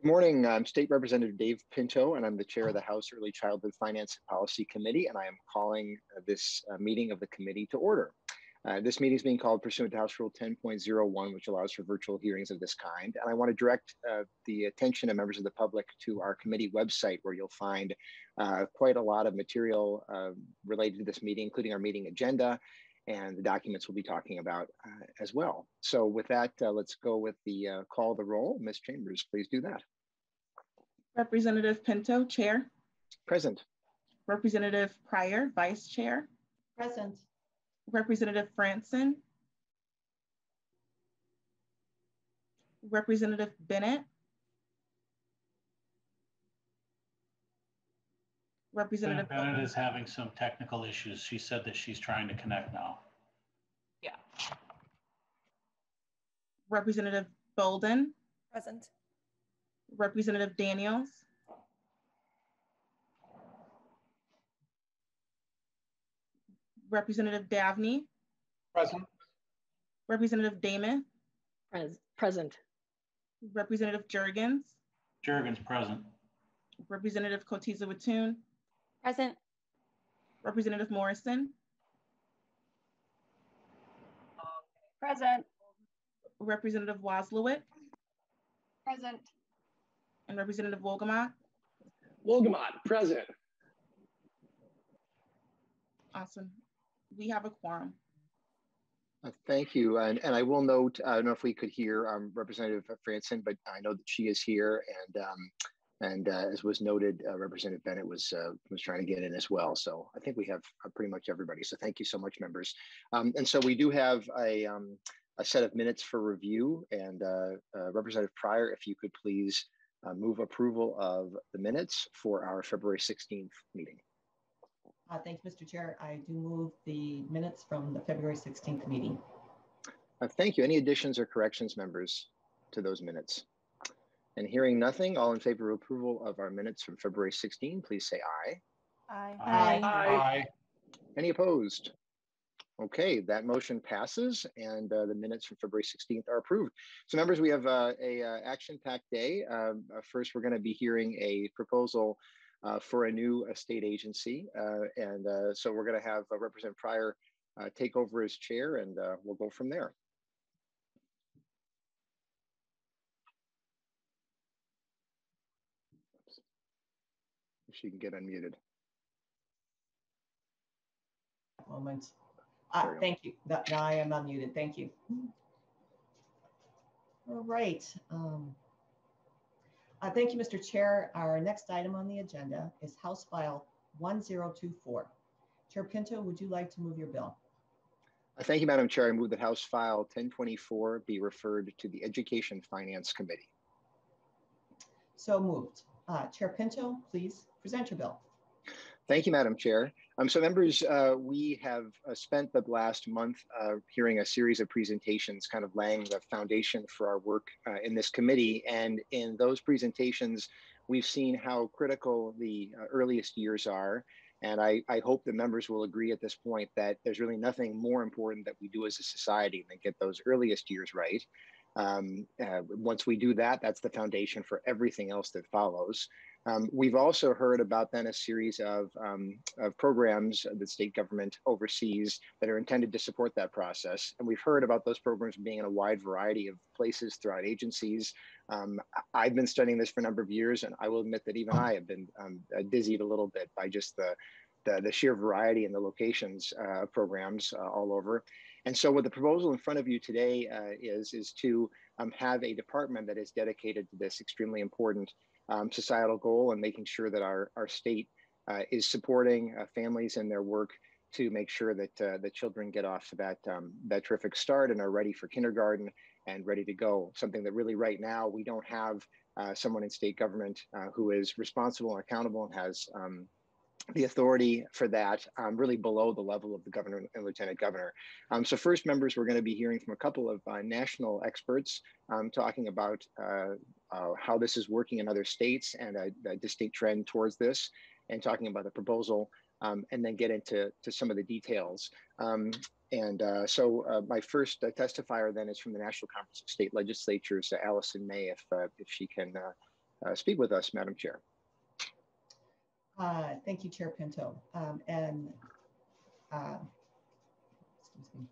Good morning. I'm State Representative Dave Pinto, and I'm the chair of the House Early Childhood Finance and Policy Committee, and I am calling this meeting of the committee to order. This meeting is being called pursuant to House Rule 10.01, which allows for virtual hearings of this kind. And I want to direct the attention of members of the public to our committee website, where you'll find quite a lot of material related to this meeting, including our meeting agenda and the documents we'll be talking about as well. So with that, let's go with the call of the roll. Ms. Chambers, please do that. Representative Pinto, Chair. Present. Representative Pryor, Vice Chair. Present. Representative Franson. Representative Bennett. Representative Bennett is having some technical issues. She said that she's trying to connect now. Yeah. Representative Bolden. Present. Representative Daniels. Representative Davney. Present. Representative Damon. Present. Representative Jurgens. Jurgens present. Representative Kotyza-Witthuhn. Present. Representative Morrison. Present. Representative Wazlawik. Present. And Representative Wolgamott. Present. Awesome. We have a quorum. Thank you. And I will note, I don't know if we could hear Representative Franson, but I know that she is here. And as was noted, Representative Bennett was trying to get in as well. So I think we have pretty much everybody. So thank you so much, members. And so we do have a set of minutes for review. And Representative Pryor, if you could please move approval of the minutes for our February 16th meeting. Thank you, Mr. Chair. I do move the minutes from the February 16th meeting. Thank you. Any additions or corrections, members, to those minutes? And hearing nothing, all in favor of approval of our minutes from February 16, please say aye. Aye. Aye. Aye. Any opposed? Okay, that motion passes, and the minutes from February 16th are approved. So members, we have a action-packed day. First, we're going to be hearing a proposal for a new state agency. So we're going to have Representative Pryor take over as chair, and we'll go from there. Oops. If she can get unmuted. Moments. Thank you. Now I am unmuted. Thank you. All right. Thank you, Mr. Chair. Our next item on the agenda is House File 1024. Chair Pinto, would you like to move your bill? Thank you, Madam Chair. I move that House File 1024 be referred to the Education Finance Committee. So moved. Chair Pinto, please present your bill. Thank you, Madam Chair. So members, we have spent the last month hearing a series of presentations kind of laying the foundation for our work in this committee. And in those presentations, we've seen how critical the earliest years are. And I hope that members will agree at this point that there's really nothing more important that we do as a society than get those earliest years right. Once we do that, that's the foundation for everything else that follows. We've also heard about then a series of programs that state government oversees that are intended to support that process. And we've heard about those programs being in a wide variety of places throughout agencies. I've been studying this for a number of years, and I will admit that even I have been dizzied a little bit by just the sheer variety and the locations of programs all over. And so what the proposal in front of you today is to have a department that is dedicated to this extremely important societal goal and making sure that our state is supporting families in their work to make sure that the children get off to that terrific start and are ready for kindergarten and ready to go. Something that really right now we don't have someone in state government who is responsible and accountable and has the authority for that really below the level of the governor and lieutenant governor. So first, members, we're going to be hearing from a couple of national experts talking about how this is working in other states and a distinct trend towards this, and talking about the proposal, and then get into some of the details. So my first testifier then is from the National Conference of State Legislatures, Allison May, if she can speak with us, Madam Chair. Thank you, Chair Pinto. Excuse me.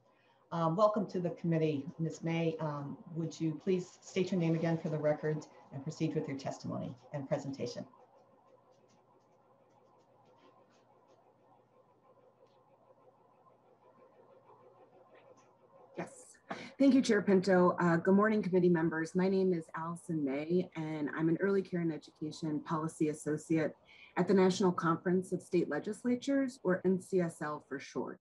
Welcome to the committee. Ms. May, would you please state your name again for the record and proceed with your testimony and presentation? Yes. Thank you, Chair Pinto. Good morning, committee members. My name is Allison May, and I'm an Early Care and Education Policy Associate at the National Conference of State Legislatures, or NCSL for short.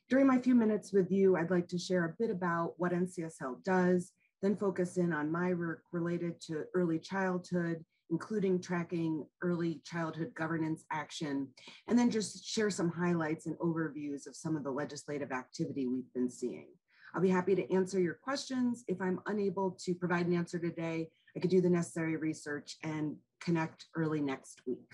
During my few minutes with you, I'd like to share a bit about what NCSL does, then focus in on my work related to early childhood, including tracking early childhood governance action, and then just share some highlights and overviews of some of the legislative activity we've been seeing. I'll be happy to answer your questions. If I'm unable to provide an answer today, I could do the necessary research and connect early next week.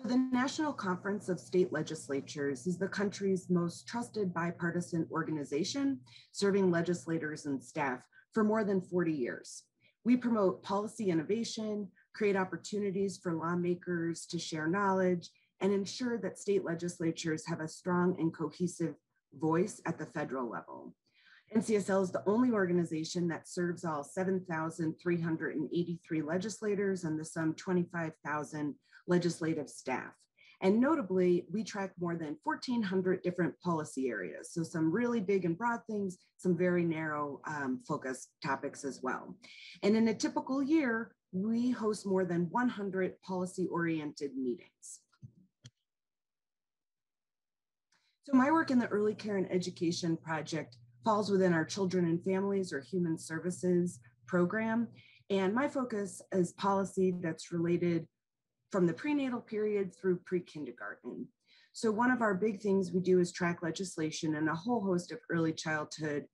So the National Conference of State Legislatures is the country's most trusted bipartisan organization, serving legislators and staff for more than 40 years. We promote policy innovation, create opportunities for lawmakers to share knowledge, and ensure that state legislatures have a strong and cohesive voice at the federal level. NCSL is the only organization that serves all 7,383 legislators and the some 25,000 legislative staff. And notably, we track more than 1,400 different policy areas. So some really big and broad things, some very narrow focused topics as well. And in a typical year, we host more than 100 policy-oriented meetings. So my work in the Early Care and Education Project falls within our Children and Families, or Human Services program. And my focus is policy that's related from the prenatal period through pre-kindergarten. So one of our big things we do is track legislation in a whole host of early childhood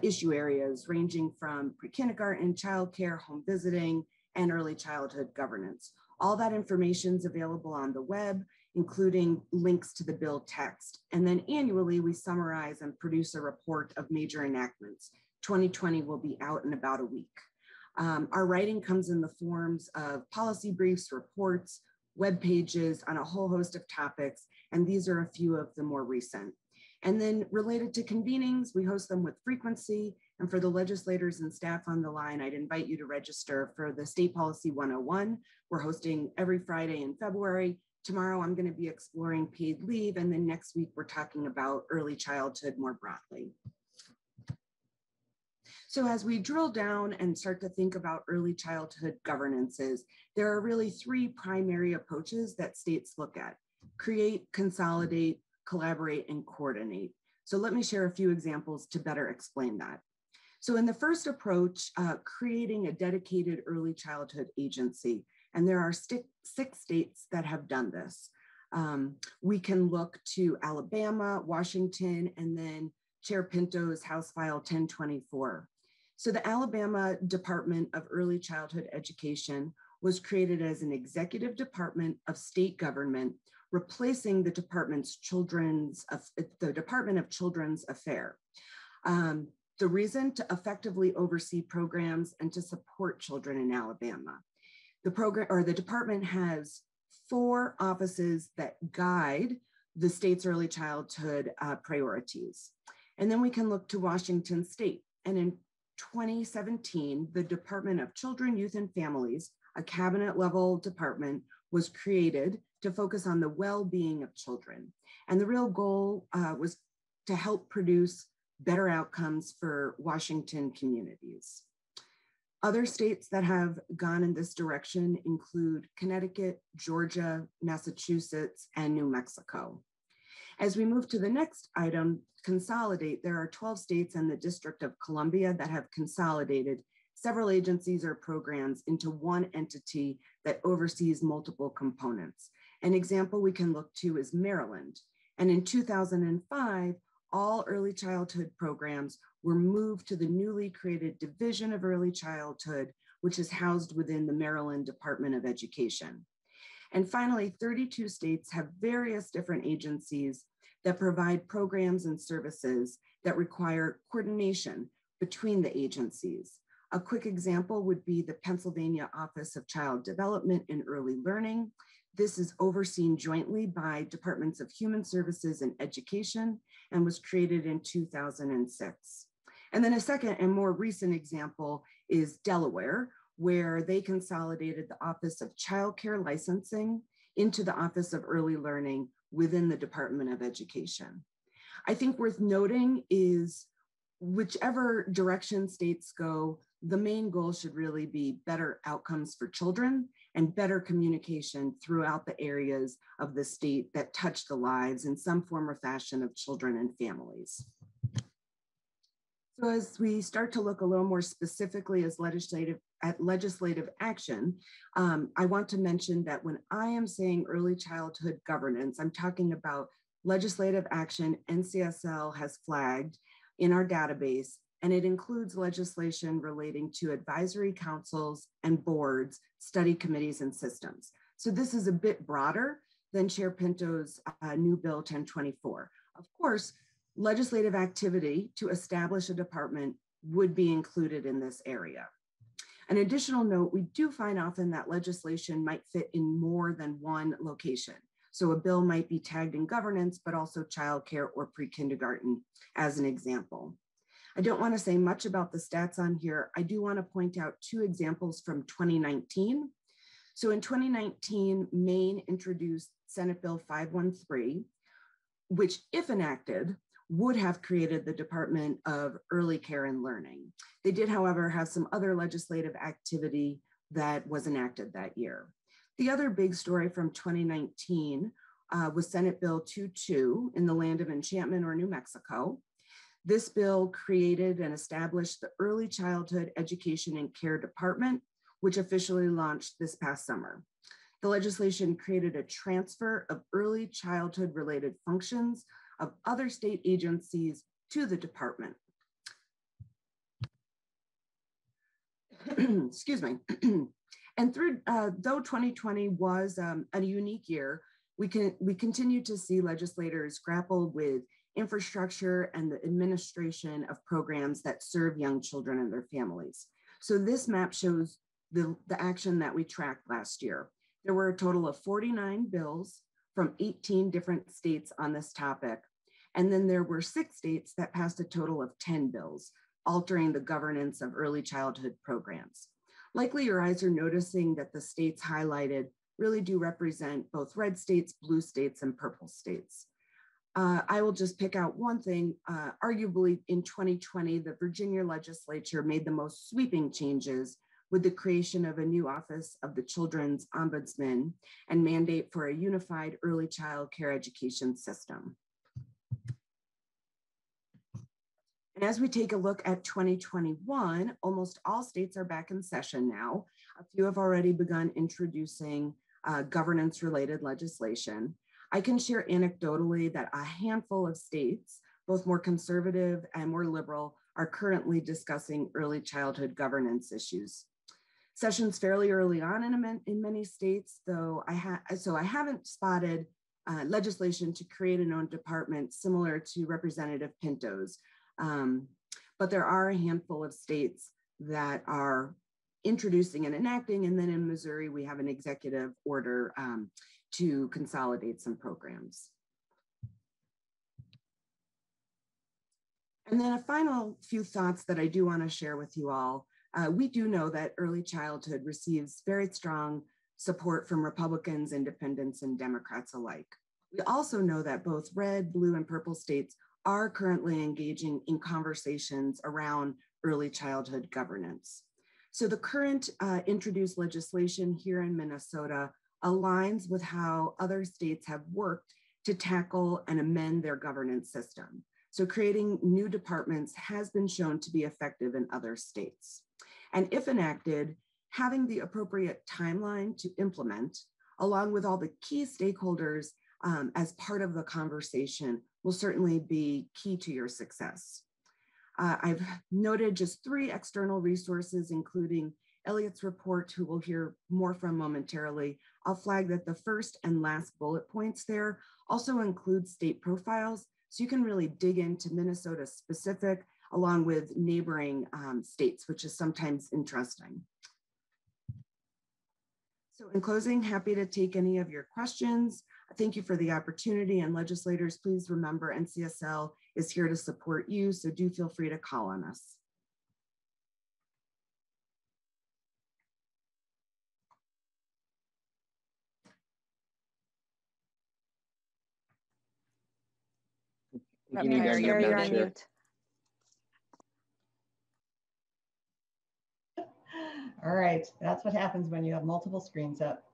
issue areas, ranging from pre-kindergarten, childcare, home visiting, and early childhood governance. All that information is available on the web, including links to the bill text. And then annually, we summarize and produce a report of major enactments. 2020 will be out in about a week. Our writing comes in the forms of policy briefs, reports, web pages on a whole host of topics, and these are a few of the more recent. And then related to convenings, we host them with frequency. And for the legislators and staff on the line, I'd invite you to register for the State Policy 101. We're hosting every Friday in February. Tomorrow, I'm going to be exploring paid leave. And then next week, we're talking about early childhood more broadly. So as we drill down and start to think about early childhood governances, there are really three primary approaches that states look at: create, consolidate, collaborate, and coordinate. So let me share a few examples to better explain that. So in the first approach, creating a dedicated early childhood agency, and there are 6 states that have done this. We can look to Alabama, Washington, and then Chair Pinto's House File 1024. So the Alabama Department of Early Childhood Education was created as an executive department of state government, replacing the Department of Children's Affairs. The reason: to effectively oversee programs and to support children in Alabama. The department has 4 offices that guide the state's early childhood priorities. And then we can look to Washington State. And in 2017, the Department of Children, Youth, and Families, a cabinet level department, was created to focus on the well-being of children. And the real goal was to help produce better outcomes for Washington communities. Other states that have gone in this direction include Connecticut, Georgia, Massachusetts, and New Mexico. As we move to the next item, consolidate, there are 12 states and the District of Columbia that have consolidated several agencies or programs into one entity that oversees multiple components. An example we can look to is Maryland. And in 2005, all early childhood programs were moved to the newly created Division of Early Childhood, which is housed within the Maryland Department of Education. And finally, 32 states have various different agencies that provide programs and services that require coordination between the agencies. A quick example would be the Pennsylvania Office of Child Development and Early Learning. This is overseen jointly by Departments of Human Services and Education and was created in 2006. And then a second and more recent example is Delaware, where they consolidated the Office of Child Care Licensing into the Office of Early Learning within the Department of Education. I think worth noting is whichever direction states go, the main goal should really be better outcomes for children and better communication throughout the areas of the state that touch the lives in some form or fashion of children and families. So as we start to look a little more specifically at legislative action, I want to mention that when I am saying early childhood governance, I'm talking about legislative action NCSL has flagged in our database, and it includes legislation relating to advisory councils and boards, study committees, and systems. So this is a bit broader than Chair Pinto's new Bill 1024. Of course, legislative activity to establish a department would be included in this area. An additional note, we do find often that legislation might fit in more than one location. So a bill might be tagged in governance, but also childcare or pre-kindergarten as an example. I don't want to say much about the stats on here. I do want to point out two examples from 2019. So in 2019, Maine introduced Senate Bill 513, which if enacted, would have created the Department of Early Care and Learning. They did, however, have some other legislative activity that was enacted that year. The other big story from 2019 was Senate Bill 22 in the land of enchantment or New Mexico. This bill created and established the Early Childhood Education and Care Department, which officially launched this past summer. The legislation created a transfer of early childhood related functions of other state agencies to the department. Excuse me. And through, though 2020 was a unique year, we continue to see legislators grapple with infrastructure and the administration of programs that serve young children and their families. So this map shows the action that we tracked last year. There were a total of 49 bills from 18 different states on this topic. And then there were 6 states that passed a total of 10 bills, altering the governance of early childhood programs. Likely your eyes are noticing that the states highlighted really do represent both red states, blue states, and purple states. I will just pick out one thing. Arguably in 2020, the Virginia legislature made the most sweeping changes with the creation of a new office of the Children's Ombudsman and mandate for a unified early child care education system. And as we take a look at 2021, almost all states are back in session now. A few have already begun introducing governance-related legislation. I can share anecdotally that a handful of states, both more conservative and more liberal, are currently discussing early childhood governance issues. Session's fairly early on in many states, though I haven't spotted legislation to create an own department similar to Representative Pinto's. But there are a handful of states that are introducing and enacting, and then in Missouri, we have an executive order to consolidate some programs. And then a final few thoughts that I do want to share with you all. We do know that early childhood receives very strong support from Republicans, independents, and Democrats alike. We also know that both red, blue, and purple states are currently engaging in conversations around early childhood governance. So the current introduced legislation here in Minnesota aligns with how other states have worked to tackle and amend their governance system. So creating new departments has been shown to be effective in other states. And if enacted, having the appropriate timeline to implement, along with all the key stakeholders as part of the conversation, will certainly be key to your success. I've noted just 3 external resources, including Elliot's report, who we'll hear more from momentarily. I'll flag that the first and last bullet points there also include state profiles, so you can really dig into Minnesota specific along with neighboring states, which is sometimes interesting. So in closing, happy to take any of your questions. Thank you for the opportunity, and legislators, please remember NCSL is here to support you, so do feel free to call on us. You need to unmute, You're Madam on Chair. mute. All right, that's what happens when you have multiple screens up.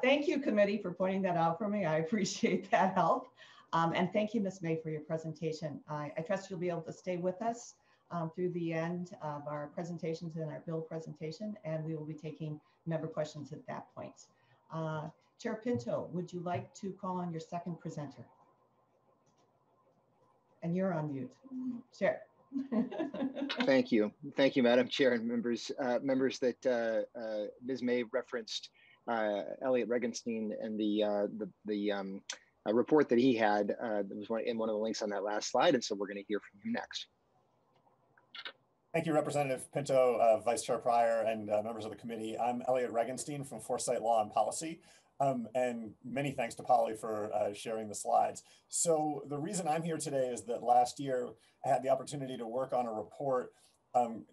Thank you, committee, for pointing that out for me. I appreciate that help. And thank you, Ms. May, for your presentation. I trust you'll be able to stay with us through the end of our presentations and our bill presentation, and we will be taking member questions at that point. Chair Pinto, would you like to call on your second presenter? And you're on mute. Chair. Thank you, Madam Chair, and members. Members that Ms. May referenced Elliot Regenstein and the report that he had that was in one of the links on that last slide, and so we're going to hear from him next. Thank you, Representative Pinto, Vice Chair Pryor, and members of the committee. I'm Elliot Regenstein from Foresight Law and Policy. And many thanks to Polly for sharing the slides. So the reason I'm here today is that last year I had the opportunity to work on a report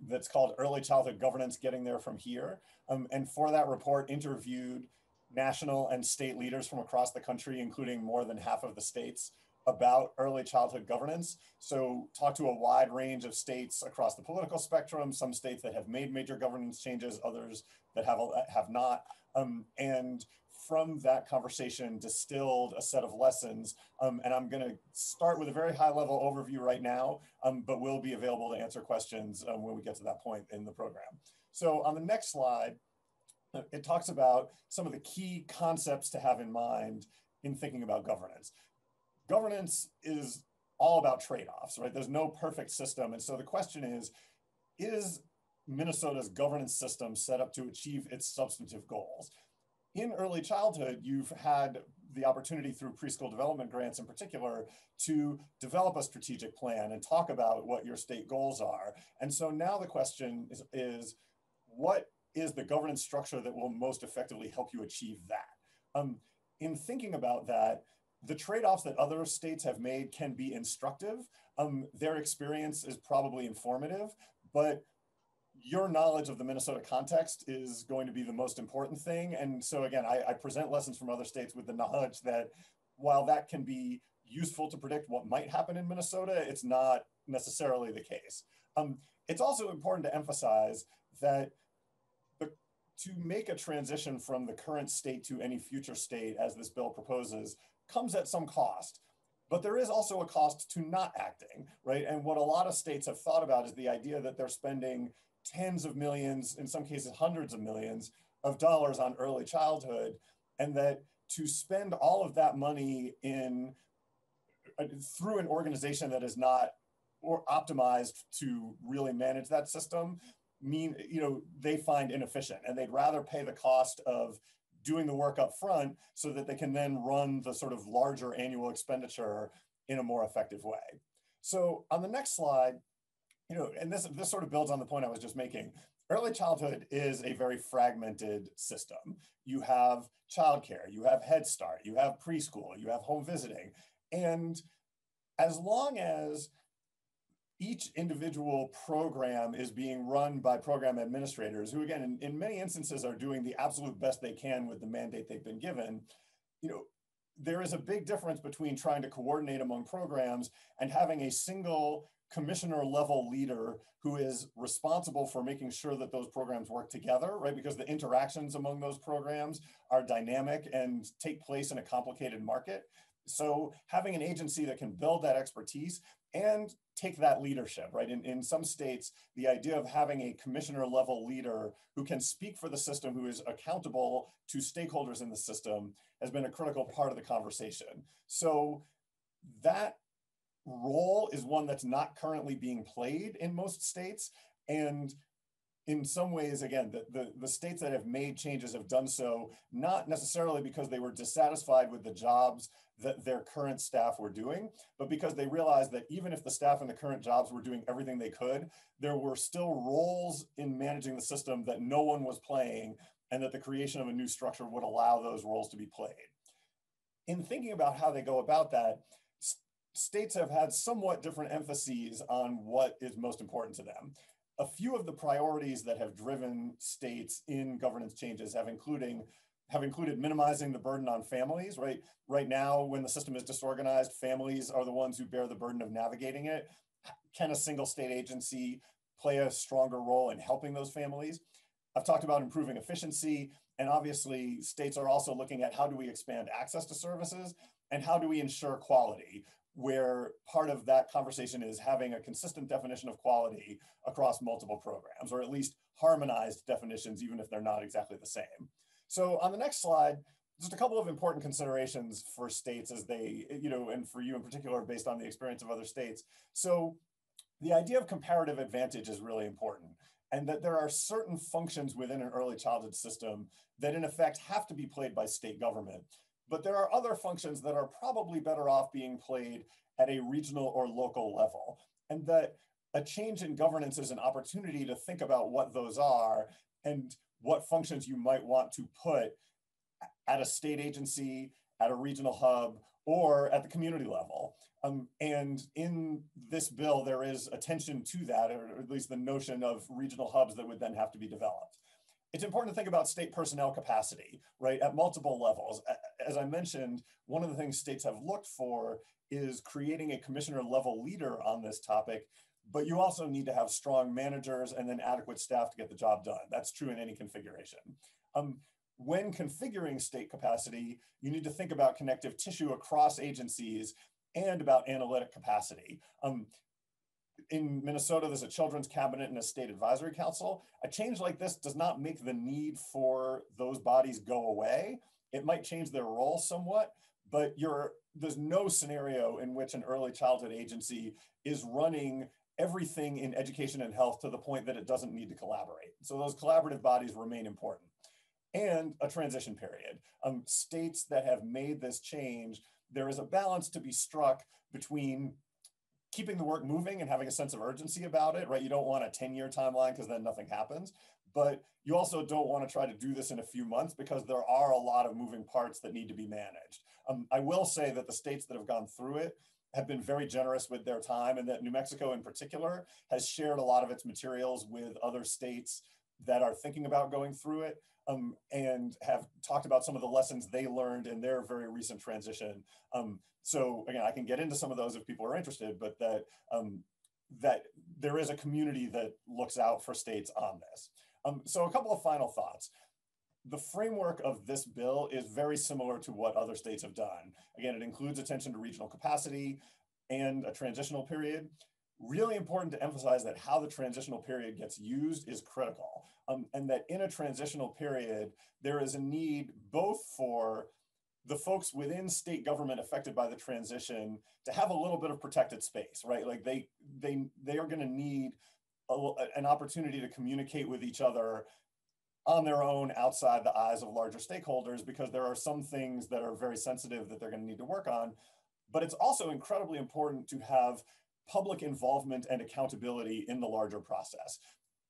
that's called Early Childhood Governance, Getting There From Here. And for that report, interviewed national and state leaders from across the country, including more than half of the states, about early childhood governance. So talked to a wide range of states across the political spectrum, some states that have made major governance changes, others that have not. And from that conversation distilled a set of lessons. And I'm going to start with a very high level overview right now, but we'll be available to answer questions when we get to that point in the program. So on the next slide, it talks about some of the key concepts to have in mind in thinking about governance. Governance is all about trade-offs, right? There's no perfect system. And so the question is Minnesota's governance system set up to achieve its substantive goals? In early childhood, you've had the opportunity through preschool development grants in particular to develop a strategic plan and talk about what your state goals are. And so now the question is what is the governance structure that will most effectively help you achieve that? In thinking about that, the trade-offs that other states have made can be instructive. Their experience is probably informative, but your knowledge of the Minnesota context is going to be the most important thing. And so again, I present lessons from other states with the knowledge that while that can be useful to predict what might happen in Minnesota, it's not necessarily the case. It's also important to emphasize that to make a transition from the current state to any future state, as this bill proposes, comes at some cost. But there is also a cost to not acting, right? And what a lot of states have thought about is the idea that they're spending tens of millions, in some cases hundreds of millions of dollars on early childhood, and that to spend all of that money through an organization that is not optimized to really manage that system they find inefficient, and they'd rather pay the cost of doing the work up front so that they can then run the sort of larger annual expenditure in a more effective way. So on the next slide, and this sort of builds on the point I was just making. Early childhood is a very fragmented system. You have childcare, you have Head Start, you have preschool, you have home visiting. And as long as each individual program is being run by program administrators, who again, in many instances are doing the absolute best they can with the mandate they've been given, there is a big difference between trying to coordinate among programs and having a single commissioner level leader who is responsible for making sure that those programs work together, right? Because the interactions among those programs are dynamic and take place in a complicated market. So having an agency that can build that expertise and take that leadership, right? In some states, the idea of having a commissioner level leader who can speak for the system, who is accountable to stakeholders in the system, has been a critical part of the conversation. So that role is one that's not currently being played in most states. And in some ways, again, the states that have made changes have done so not necessarily because they were dissatisfied with the jobs that their current staff were doing, but because they realized that even if the staff in the current jobs were doing everything they could, there were still roles in managing the system that no one was playing, and that the creation of a new structure would allow those roles to be played. In thinking about how they go about that, states have had somewhat different emphases on what is most important to them. A few of the priorities that have driven states in governance changes have included minimizing the burden on families, right? Right now, when the system is disorganized, families are the ones who bear the burden of navigating it. Can a single state agency play a stronger role in helping those families? I've talked about improving efficiency, and obviously states are also looking at how do we expand access to services and how do we ensure quality, where part of that conversation is having a consistent definition of quality across multiple programs, or at least harmonized definitions, even if they're not exactly the same. So on the next slide, just a couple of important considerations for states as they, and for you in particular, based on the experience of other states. So the idea of comparative advantage is really important, and that there are certain functions within an early childhood system that in effect have to be played by state government. But there are other functions that are probably better off being played at a regional or local level, and that a change in governance is an opportunity to think about what those are and what functions you might want to put at a state agency, at a regional hub, or at the community level. And in this bill, there is attention to that, or at least the notion of regional hubs that would then have to be developed. It's important to think about state personnel capacity, right, at multiple levels. As I mentioned, one of the things states have looked for is creating a commissioner level leader on this topic, but you also need to have strong managers and then adequate staff to get the job done. That's true in any configuration. When configuring state capacity, you need to think about connective tissue across agencies and about analytic capacity. In Minnesota, there's a children's cabinet and a state advisory council. A change like this does not make the need for those bodies go away. It might change their role somewhat, but there's no scenario in which an early childhood agency is running everything in education and health to the point that it doesn't need to collaborate. So those collaborative bodies remain important. And a transition period. States that have made this change, there is a balance to be struck between keeping the work moving and having a sense of urgency about it, right? You don't want a 10-year timeline because then nothing happens, but you also don't want to try to do this in a few months because there are a lot of moving parts that need to be managed. I will say that the states that have gone through it have been very generous with their time, and that New Mexico in particular has shared a lot of its materials with other states that are thinking about going through it. And have talked about some of the lessons they learned in their very recent transition. So again, I can get into some of those if people are interested, but that there is a community that looks out for states on this. So a couple of final thoughts. The framework of this bill is very similar to what other states have done. Again, it includes attention to regional capacity and a transitional period. Really important to emphasize that how the transitional period gets used is critical. And that in a transitional period, there is a need both for the folks within state government affected by the transition to have a little bit of protected space, right? Like they are going to need an opportunity to communicate with each other on their own outside the eyes of larger stakeholders, because there are some things that are very sensitive that they're going to need to work on. But it's also incredibly important to have public involvement and accountability in the larger process.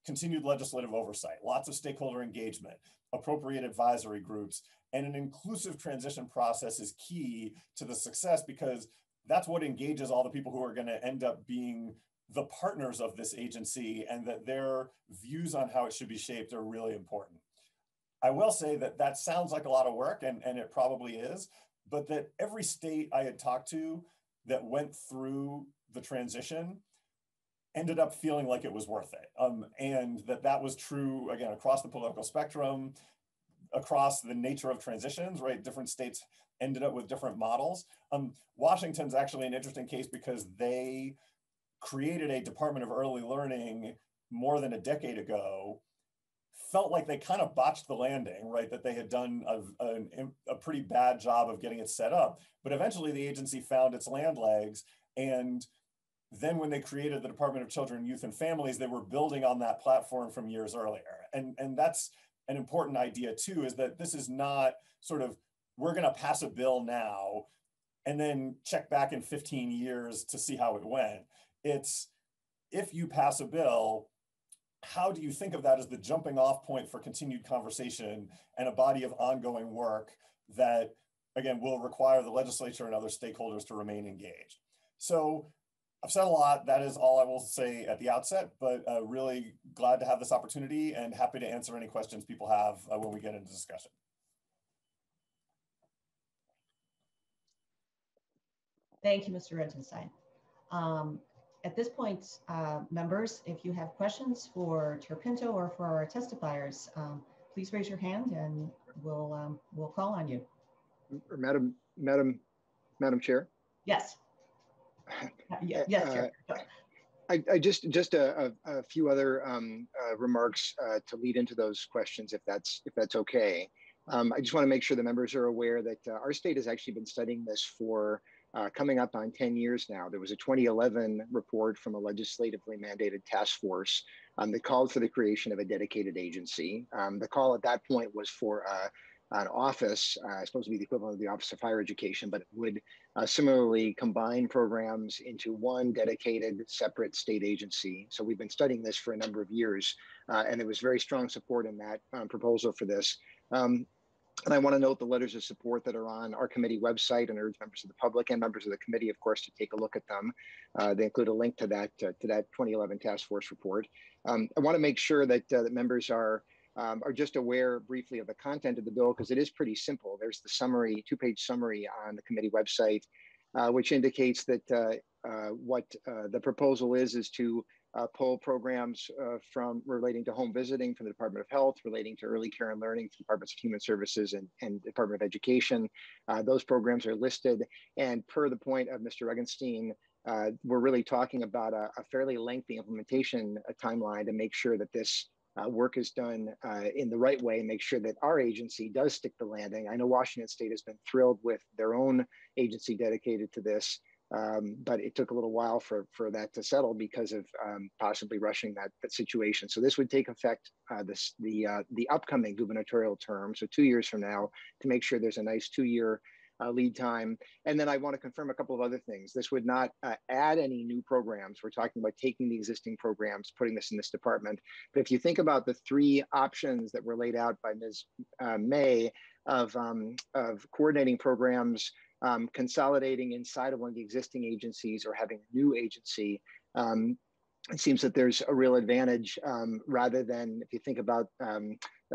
Continued legislative oversight, lots of stakeholder engagement, appropriate advisory groups, and an inclusive transition process is key to the success, because that's what engages all the people who are going to end up being the partners of this agency, and that their views on how it should be shaped are really important. I will say that that sounds like a lot of work, and it probably is, but that every state I had talked to that went through the transition ended up feeling like it was worth it. And that was true, again, across the political spectrum, across the nature of transitions, right? Different states ended up with different models. Washington's actually an interesting case because they created a Department of Early Learning more than a decade ago, felt like they kind of botched the landing, right? That they had done a pretty bad job of getting it set up. But eventually the agency found its land legs and then when they created the Department of Children, Youth and Families, they were building on that platform from years earlier. And that's an important idea too, is that this is not sort of, we're gonna pass a bill now and then check back in 15 years to see how it went. It's, if you pass a bill, how do you think of that as the jumping off point for continued conversation and a body of ongoing work that, again, will require the legislature and other stakeholders to remain engaged? So I've said a lot. That is all I will say at the outset, but really glad to have this opportunity and happy to answer any questions people have when we get into discussion. Thank you, Mr. Regenstein. At this point, members, if you have questions for Chair Pinto or for our testifiers, please raise your hand and we'll call on you. Madam Chair. Yes. Yes, Chair. I just a few other remarks to lead into those questions, if that's okay. I just want to make sure the members are aware that our state has actually been studying this for coming up on 10 years now. There was a 2011 report from a legislatively mandated task force that called for the creation of a dedicated agency. The call at that point was for an office, supposed to be the equivalent of the Office of Higher Education, but it would similarly combine programs into one dedicated separate state agency. So we've been studying this for a number of years, and there was very strong support in that proposal for this. And I want to note the letters of support that are on our committee website, and urge members of the public and members of the committee, of course, to take a look at them. They include a link to that 2011 task force report. I want to make sure that that members are just aware briefly of the content of the bill, because it is pretty simple. There's the summary, two-page summary on the committee website, which indicates that what the proposal is to pull programs from relating to home visiting from the Department of Health, relating to early care and learning, Departments of Human Services and Department of Education. Those programs are listed, and per the point of Mr. Regenstein, we're really talking about a fairly lengthy implementation timeline to make sure that this work is done in the right way and make sure that our agency does stick the landing. I know Washington State has been thrilled with their own agency dedicated to this, but it took a little while for that to settle because of possibly rushing that situation. So this would take effect the upcoming gubernatorial term, so 2 years from now, to make sure there's a nice 2-year lead time. And then I want to confirm a couple of other things. This would not add any new programs. We're talking about taking the existing programs, putting this in this department. But if you think about the 3 options that were laid out by Ms. May of coordinating programs, consolidating inside of one of the existing agencies, or having a new agency, it seems that there's a real advantage rather than, if you think about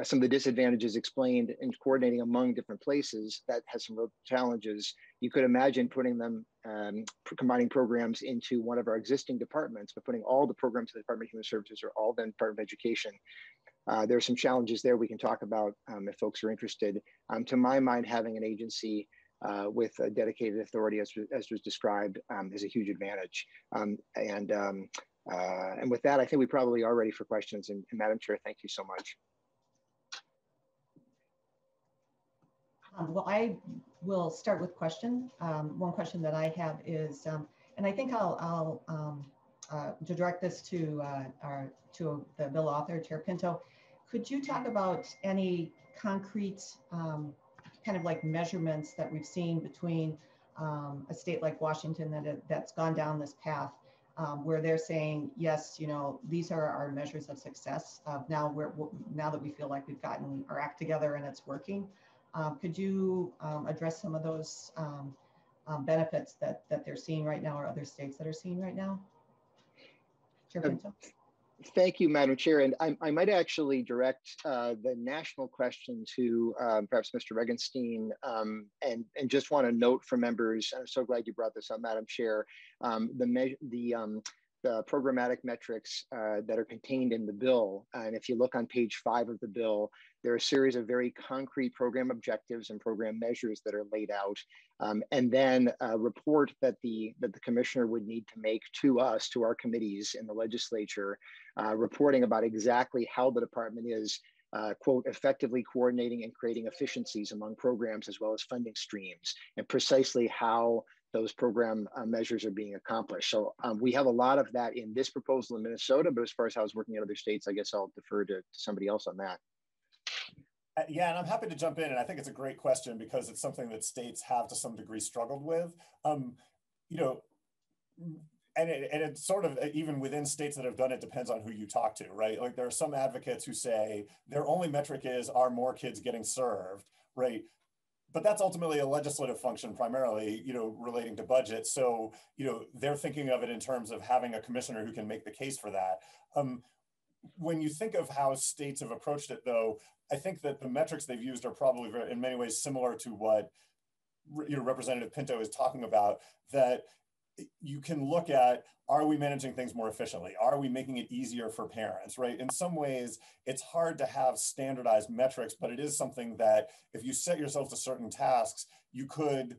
some of the disadvantages explained in coordinating among different places, that has some real challenges. You could imagine putting them, combining programs into one of our existing departments, but putting all the programs in the Department of Human Services or all the Department of Education. There are some challenges there we can talk about if folks are interested. To my mind, having an agency with a dedicated authority, as was described, is a huge advantage. And with that, I think we probably are ready for questions. And Madam Chair, thank you so much. Well, I will start with question. One question that I have is, and I think I'll direct this to the bill author, Chair Pinto. Could you talk about any concrete kind of like measurements that we've seen between a state like Washington that's gone down this path, where they're saying, yes, you know, these are our measures of success. Now that we feel like we've gotten our act together and it's working. Could you address some of those benefits that they're seeing right now, or other states that are seeing right now? Chair Pinto. Thank you, Madam Chair. And I might actually direct the national question to perhaps Mr. Regenstein, and just want to note for members, I'm so glad you brought this up, Madam Chair, the programmatic metrics that are contained in the bill. And if you look on page 5 of the bill, there are a series of very concrete program objectives and program measures that are laid out. And then a report that the commissioner would need to make to us, to our committees in the legislature, reporting about exactly how the department is, quote, effectively coordinating and creating efficiencies among programs as well as funding streams, and precisely how those program measures are being accomplished. So we have a lot of that in this proposal in Minnesota, but as far as how it's working in other states, I guess I'll defer to somebody else on that. Yeah, and I'm happy to jump in, and I think it's a great question because it's something that states have to some degree struggled with. You know, and it's sort of, even within states that have done it, depends on who you talk to, right? Like there are some advocates who say their only metric is, are more kids getting served, right? But that's ultimately a legislative function primarily, you know, relating to budget. So, you know, they're thinking of it in terms of having a commissioner who can make the case for that. When you think of how states have approached it, though, I think that the metrics they've used are probably in many ways similar to what, you know, Representative Pinto is talking about, that you can look at, are we managing things more efficiently? Are we making it easier for parents, right? In some ways, it's hard to have standardized metrics, but it is something that if you set yourself to certain tasks, you could,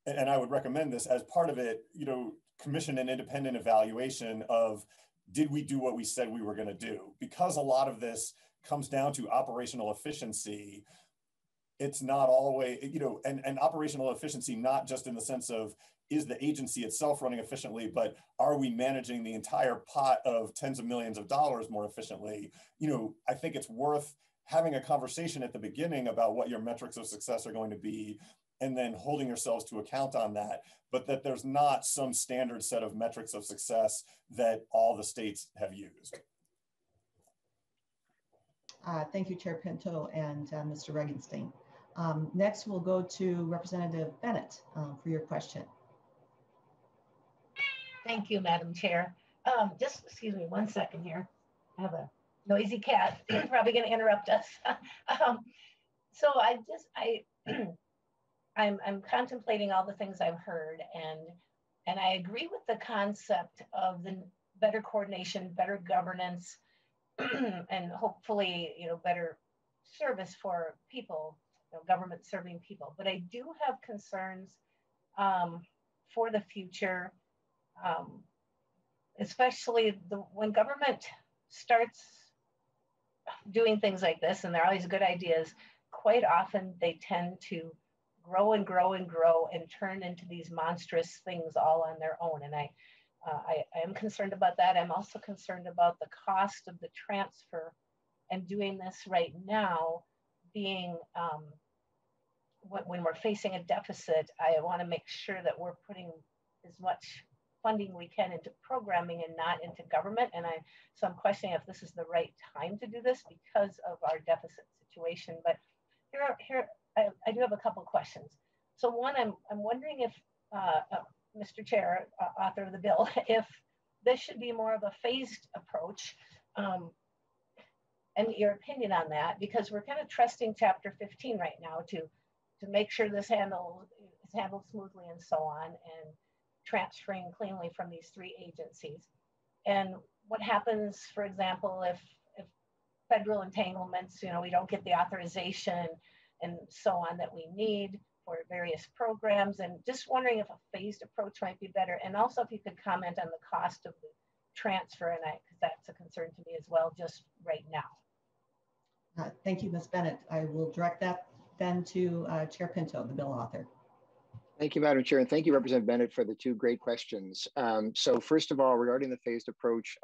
and I would recommend this as part of it, you know, commission an independent evaluation of, did we do what we said we were going to do? Because a lot of this comes down to operational efficiency. It's not always, you know, and operational efficiency, not just in the sense of, is the agency itself running efficiently, but are we managing the entire pot of tens of millions of dollars more efficiently? You know, I think it's worth having a conversation at the beginning about what your metrics of success are going to be, and then holding yourselves to account on that, but that there's not some standard set of metrics of success that all the states have used. Thank you, Chair Pinto and Mr. Regenstein. Next, we'll go to Representative Bennett for your question. Thank you, Madam Chair. Just excuse me 1 second here. I have a noisy cat. He's probably going to interrupt us. So I'm contemplating all the things I've heard, and I agree with the concept of the better coordination, better governance, and hopefully, you know, better service for people, you know, government serving people. But I do have concerns for the future. Especially when government starts doing things like this, and there are all these good ideas, quite often they tend to grow and grow and grow and turn into these monstrous things all on their own. And I am concerned about that. I'm also concerned about the cost of the transfer and doing this right now, being when we're facing a deficit. I want to make sure that we're putting as much funding we can into programming and not into government. And so I'm questioning if this is the right time to do this because of our deficit situation. But here I do have a couple of questions. So one, I'm wondering if, Mr. Chair, author of the bill, if this should be more of a phased approach, and your opinion on that, because we're kind of trusting Chapter 15 right now to make sure this is handled smoothly and so on, and transferring cleanly from these three agencies. And what happens, for example, if federal entanglements, you know, we don't get the authorization and so on that we need for various programs, and just wondering if a phased approach might be better. And also if you could comment on the cost of the transfer, and because that's a concern to me as well, just right now. Thank you, Ms. Bennett. I will direct that then to Chair Pinto, the bill author. Thank you, Madam Chair, and thank you, Representative Bennett, for the two great questions. So first of all, regarding the phased approach,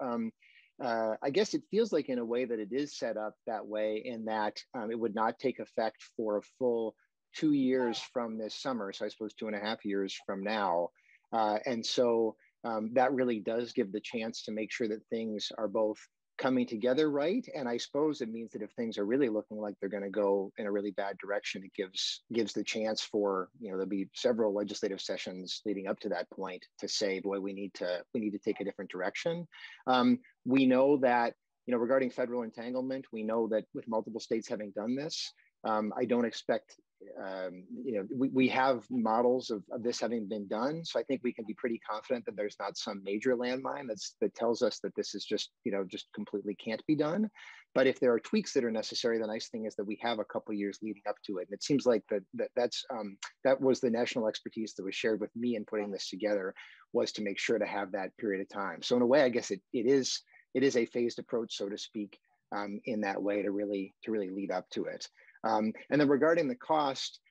I guess it feels like in a way that it is set up that way, in that it would not take effect for a full 2 years from this summer. So I suppose 2.5 years from now. And so that really does give the chance to make sure that things are both coming together right. And I suppose it means that if things are really looking like they're going to go in a really bad direction, it gives the chance for, you know, there'll be several legislative sessions leading up to that point to say, boy, we need to take a different direction. We know that, you know, regarding federal entanglement, we know that with multiple states having done this, I don't expect, you know, we have models of this having been done. So I think we can be pretty confident that there's not some major landmine that tells us that this is just, you know, just completely can't be done. But if there are tweaks that are necessary, the nice thing is that we have a couple of years leading up to it. And it seems like that was the national expertise that was shared with me in putting this together, was to make sure to have that period of time. So in a way, I guess it is a phased approach, so to speak, in that way to really lead up to it. And then regarding the cost,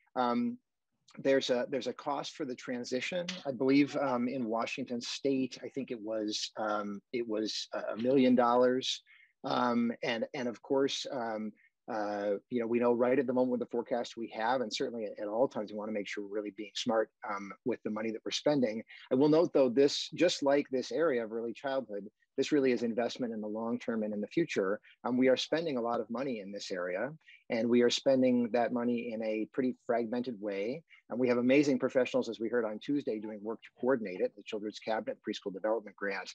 there's a cost for the transition. I believe in Washington State, I think it was $1 million, and of course, you know, we know right at the moment with the forecast we have, and certainly at all times, we want to make sure we're really being smart with the money that we're spending. I will note, though, this, just like this area of early childhood, this really is investment in the long term and in the future. We are spending a lot of money in this area, and we are spending that money in a pretty fragmented way. And we have amazing professionals, as we heard on Tuesday, doing work to coordinate it, the Children's Cabinet Preschool Development Grant.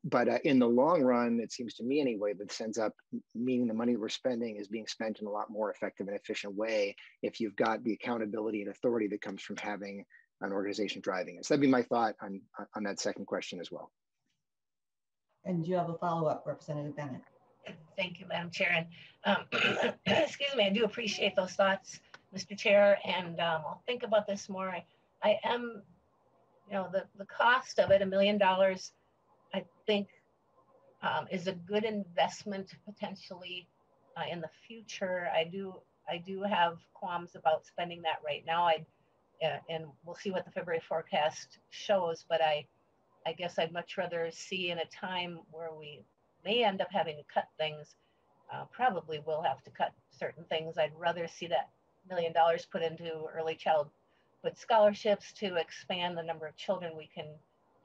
But in the long run, it seems to me anyway, that ends up meaning the money we're spending is being spent in a lot more effective and efficient way if you've got the accountability and authority that comes from having an organization driving it. So that'd be my thought on that second question as well. And do you have a follow-up, Representative Bennett? Thank you, Madam Chair. And excuse me, I do appreciate those thoughts, Mr. Chair, and I'll think about this more. I am, you know, the cost of it, $1 million, I think is a good investment potentially in the future. I do have qualms about spending that right now. And we'll see what the February forecast shows, but I guess I'd much rather see in a time where we may end up having to cut things, probably will have to cut certain things. I'd rather see that $1 million put into early childhood scholarships to expand the number of children we can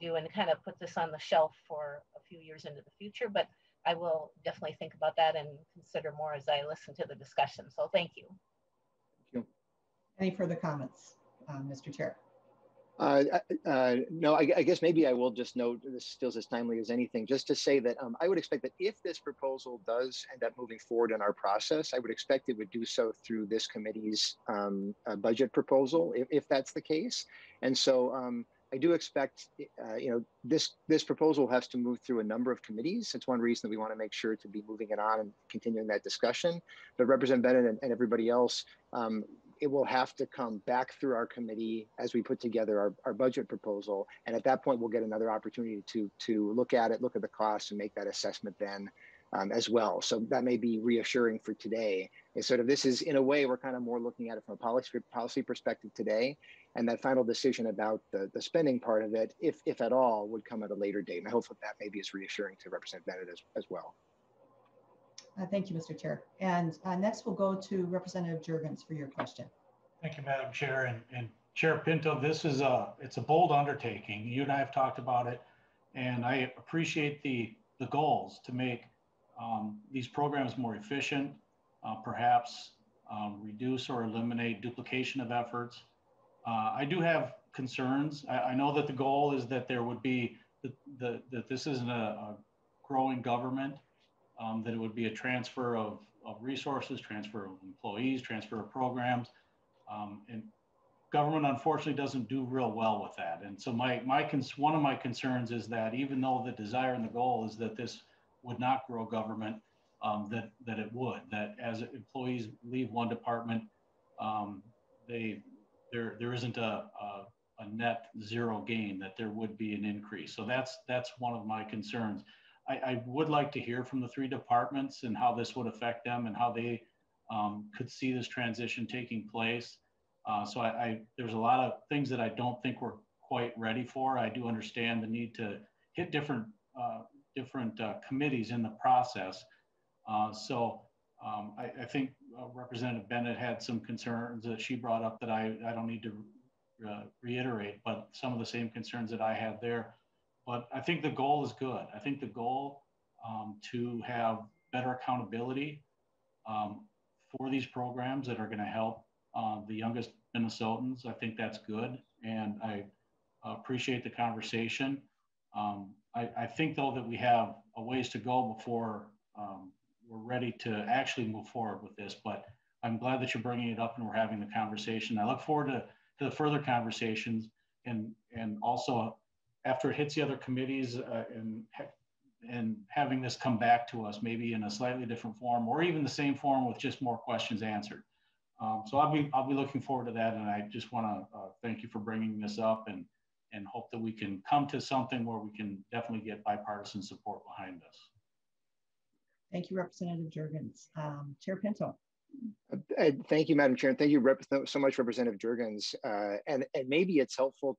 do and kind of put this on the shelf for a few years into the future. But I will definitely think about that and consider more as I listen to the discussion. So thank you. Thank you. Any further comments, Mr. Chair? No, I guess maybe I will just note, this still as timely as anything, just to say that I would expect that if this proposal does end up moving forward in our process, I would expect it would do so through this committee's budget proposal, if that's the case. And so I do expect, you know, this proposal has to move through a number of committees. It's one reason that we want to make sure to be moving it on and continuing that discussion. But Representative Bennett and everybody else, it will have to come back through our committee as we put together our budget proposal. And at that point, we'll get another opportunity to look at it, look at the costs, and make that assessment then as well. So that may be reassuring for today. And sort of this is, in a way, we're kind of more looking at it from a policy perspective today. And that final decision about the spending part of it, if at all, would come at a later date. And I hope that maybe is reassuring to Representative Bennett as well. Thank you, Mr. Chair. And next we'll go to Representative Jurgens for your question. Thank you, Madam Chair. And Chair Pinto, this is it's a bold undertaking. You and I have talked about it, and I appreciate the goals to make these programs more efficient, perhaps reduce or eliminate duplication of efforts. I do have concerns. I know that the goal is that there would be, that this isn't a growing government, that it would be a transfer of resources, transfer of employees, transfer of programs. And government, unfortunately, doesn't do real well with that. And so one of my concerns is that even though the desire and the goal is that this would not grow government, that it would, that as employees leave one department, there isn't a net zero gain, that there would be an increase. So that's one of my concerns. I would like to hear from the three departments and how this would affect them and how they could see this transition taking place. So there's a lot of things that I don't think we're quite ready for. I do understand the need to hit different committees in the process. I think Representative Bennett had some concerns that she brought up that I don't need to reiterate, but some of the same concerns that I had there. But I think the goal is good. I think the goal to have better accountability for these programs that are going to help the youngest Minnesotans, I think that's good. And I appreciate the conversation. I think, though, that we have a ways to go before we're ready to actually move forward with this. But I'm glad that you're bringing it up and we're having the conversation. I look forward to the further conversations and also after it hits the other committees and having this come back to us, maybe in a slightly different form or even the same form with just more questions answered. So I'll be looking forward to that. And I just want to thank you for bringing this up and hope that we can come to something where we can definitely get bipartisan support behind this. Thank you, Representative Jurgens. Chair Pinto. Thank you, Madam Chair, and thank you so much, Representative Jurgens. And maybe it's helpful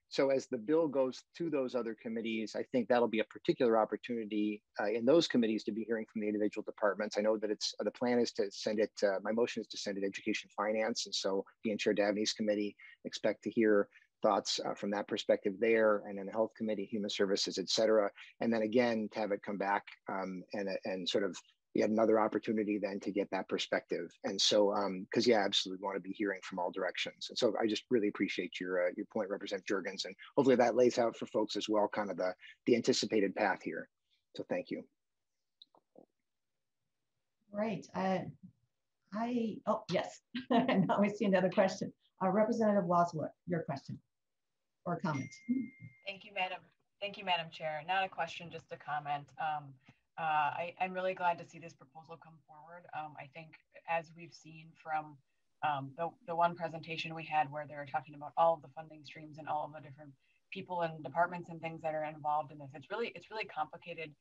so as the bill goes to those other committees, I think that'll be a particular opportunity in those committees to be hearing from the individual departments. I know that the plan is to send it, my motion is to send it Education Finance, and so the Chair Dabney's committee expect to hear thoughts from that perspective there, and then the Health Committee, Human Services, et cetera. And then again, to have it come back and sort of yet another opportunity then to get that perspective. And so, because yeah, absolutely want to be hearing from all directions. And so I just really appreciate your point, Representative Jurgens, and hopefully that lays out for folks as well, kind of the anticipated path here. So thank you. Right. Oh, yes. Now we see another question. Representative Wazlawik, your question or comment. Thank you, Madam Chair. Not a question, just a comment. I'm really glad to see this proposal come forward. I think as we've seen from the one presentation we had where they were talking about all of the funding streams and all of the different people and departments and things that are involved in this, it's really complicated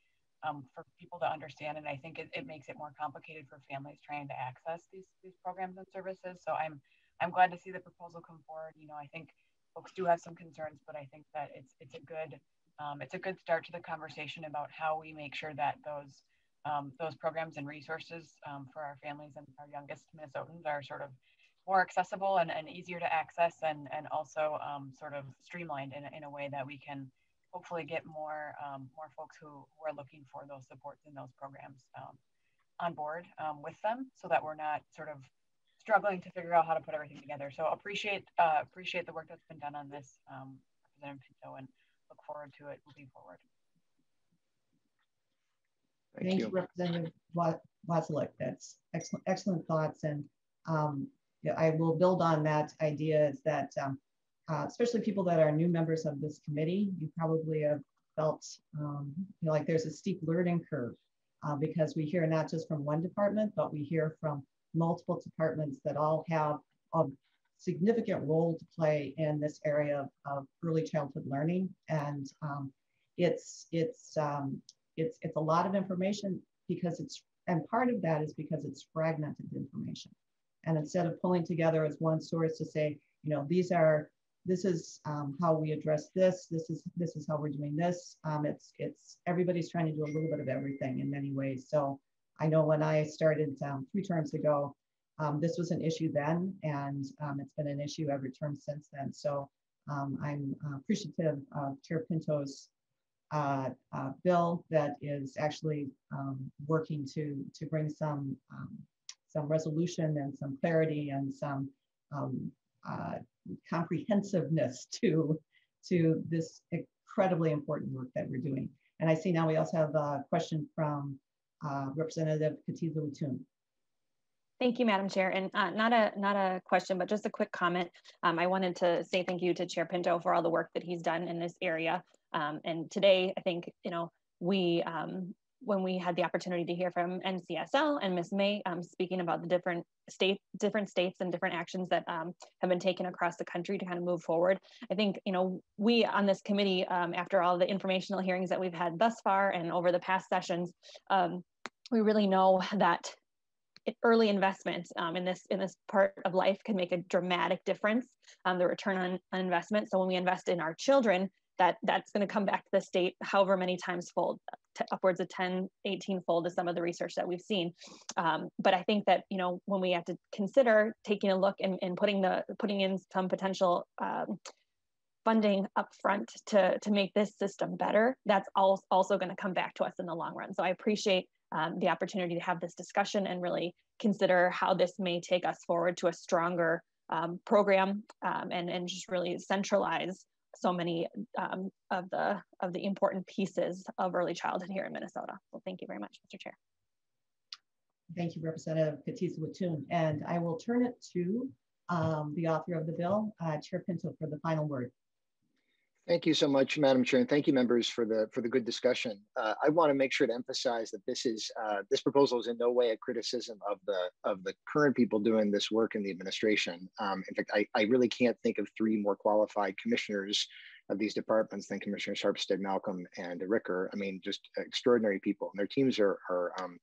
for people to understand, and I think it makes it more complicated for families trying to access these programs and services. So I'm glad to see the proposal come forward. You know, I think folks do have some concerns, but I think that it's a good start to the conversation about how we make sure that those programs and resources for our families and our youngest Minnesotans are sort of more accessible and easier to access, and also sort of streamlined in a way that we can hopefully get more folks who are looking for those supports in those programs on board with them, so that we're not sort of struggling to figure out how to put everything together. So appreciate the work that's been done on this, Representative Pinto, and look forward to it moving forward. Thank you, Representative Wazlawik. That's excellent thoughts. And yeah, I will build on that idea is that especially people that are new members of this committee, you probably have felt like there's a steep learning curve because we hear not just from one department, but we hear from multiple departments that all have a significant role to play in this area of early childhood learning. And it's a lot of information because and part of that is because it's fragmented information. And instead of pulling together as one source to say, this is how we address this is how we're doing this. It's everybody's trying to do a little bit of everything in many ways. So I know when I started 3 terms ago, this was an issue then, and it's been an issue every term since then. So I'm appreciative of Chair Pinto's bill that is actually working to bring some resolution and some clarity and some comprehensiveness to this incredibly important work that we're doing. And I see now we also have a question from Representative Kotyza-Witthuhn. Thank you, Madam Chair. And not a question, but just a quick comment. I wanted to say thank you to Chair Pinto for all the work that he's done in this area. And today, I think, when we had the opportunity to hear from NCSL and Ms. May speaking about the different states and different actions that have been taken across the country to kind of move forward. I think, we on this committee, after all the informational hearings that we've had thus far and over the past sessions, we really know that early investment in this part of life can make a dramatic difference, the return on investment. So when we invest in our children, that's going to come back to the state however many times fold, upwards of 10, 18 fold is some of the research that we've seen. But I think that, when we have to consider taking a look and putting in some potential funding up front to make this system better, that's also going to come back to us in the long run. So I appreciate the opportunity to have this discussion and really consider how this may take us forward to a stronger program and just really centralize so many of the important pieces of early childhood here in Minnesota. So thank you very much, Mr. Chair. Thank you, Representative Kotyza-Witthuhn. And I will turn it to the author of the bill, Chair Pinto, for the final word. Thank you so much, Madam Chair, and thank you, members, for the good discussion. I want to make sure to emphasize that this proposal is in no way a criticism of the current people doing this work in the administration. In fact, I really can't think of 3 more qualified commissioners of these departments than Commissioner Sharpstead, Malcolm, and Ricker. I mean, just extraordinary people, and their teams are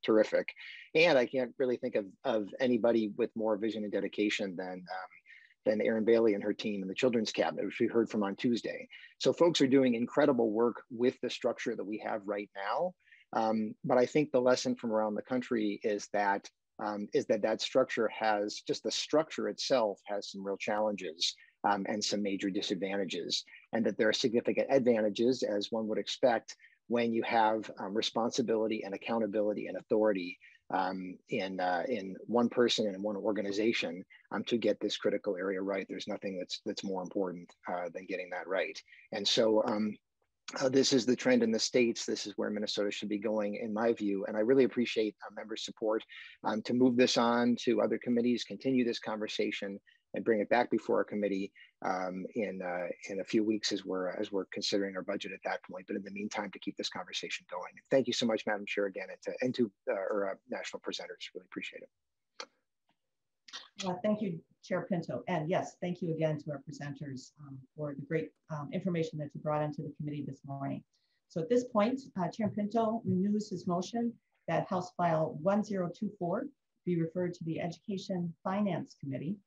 terrific. And I can't really think of anybody with more vision and dedication than Erin Bailey and her team and the Children's Cabinet, which we heard from on Tuesday. So folks are doing incredible work with the structure that we have right now. But I think the lesson from around the country is that that structure has, just the structure itself has some real challenges and some major disadvantages, and that there are significant advantages, as one would expect, when you have responsibility and accountability and authority in one person and in one organization to get this critical area right. There's nothing that's more important than getting that right. And so this is the trend in the States. This is where Minnesota should be going, in my view. And I really appreciate members' support to move this on to other committees, continue this conversation, and bring it back before our committee in a few weeks as we're considering our budget at that point. But in the meantime, to keep this conversation going. Thank you so much, Madam Chair, again, and to our national presenters. Really appreciate it. Thank you, Chair Pinto. And yes, thank you again to our presenters for the great information that you brought into the committee this morning. So at this point, Chair Pinto renews his motion that House File 1024 be referred to the Education Finance Committee.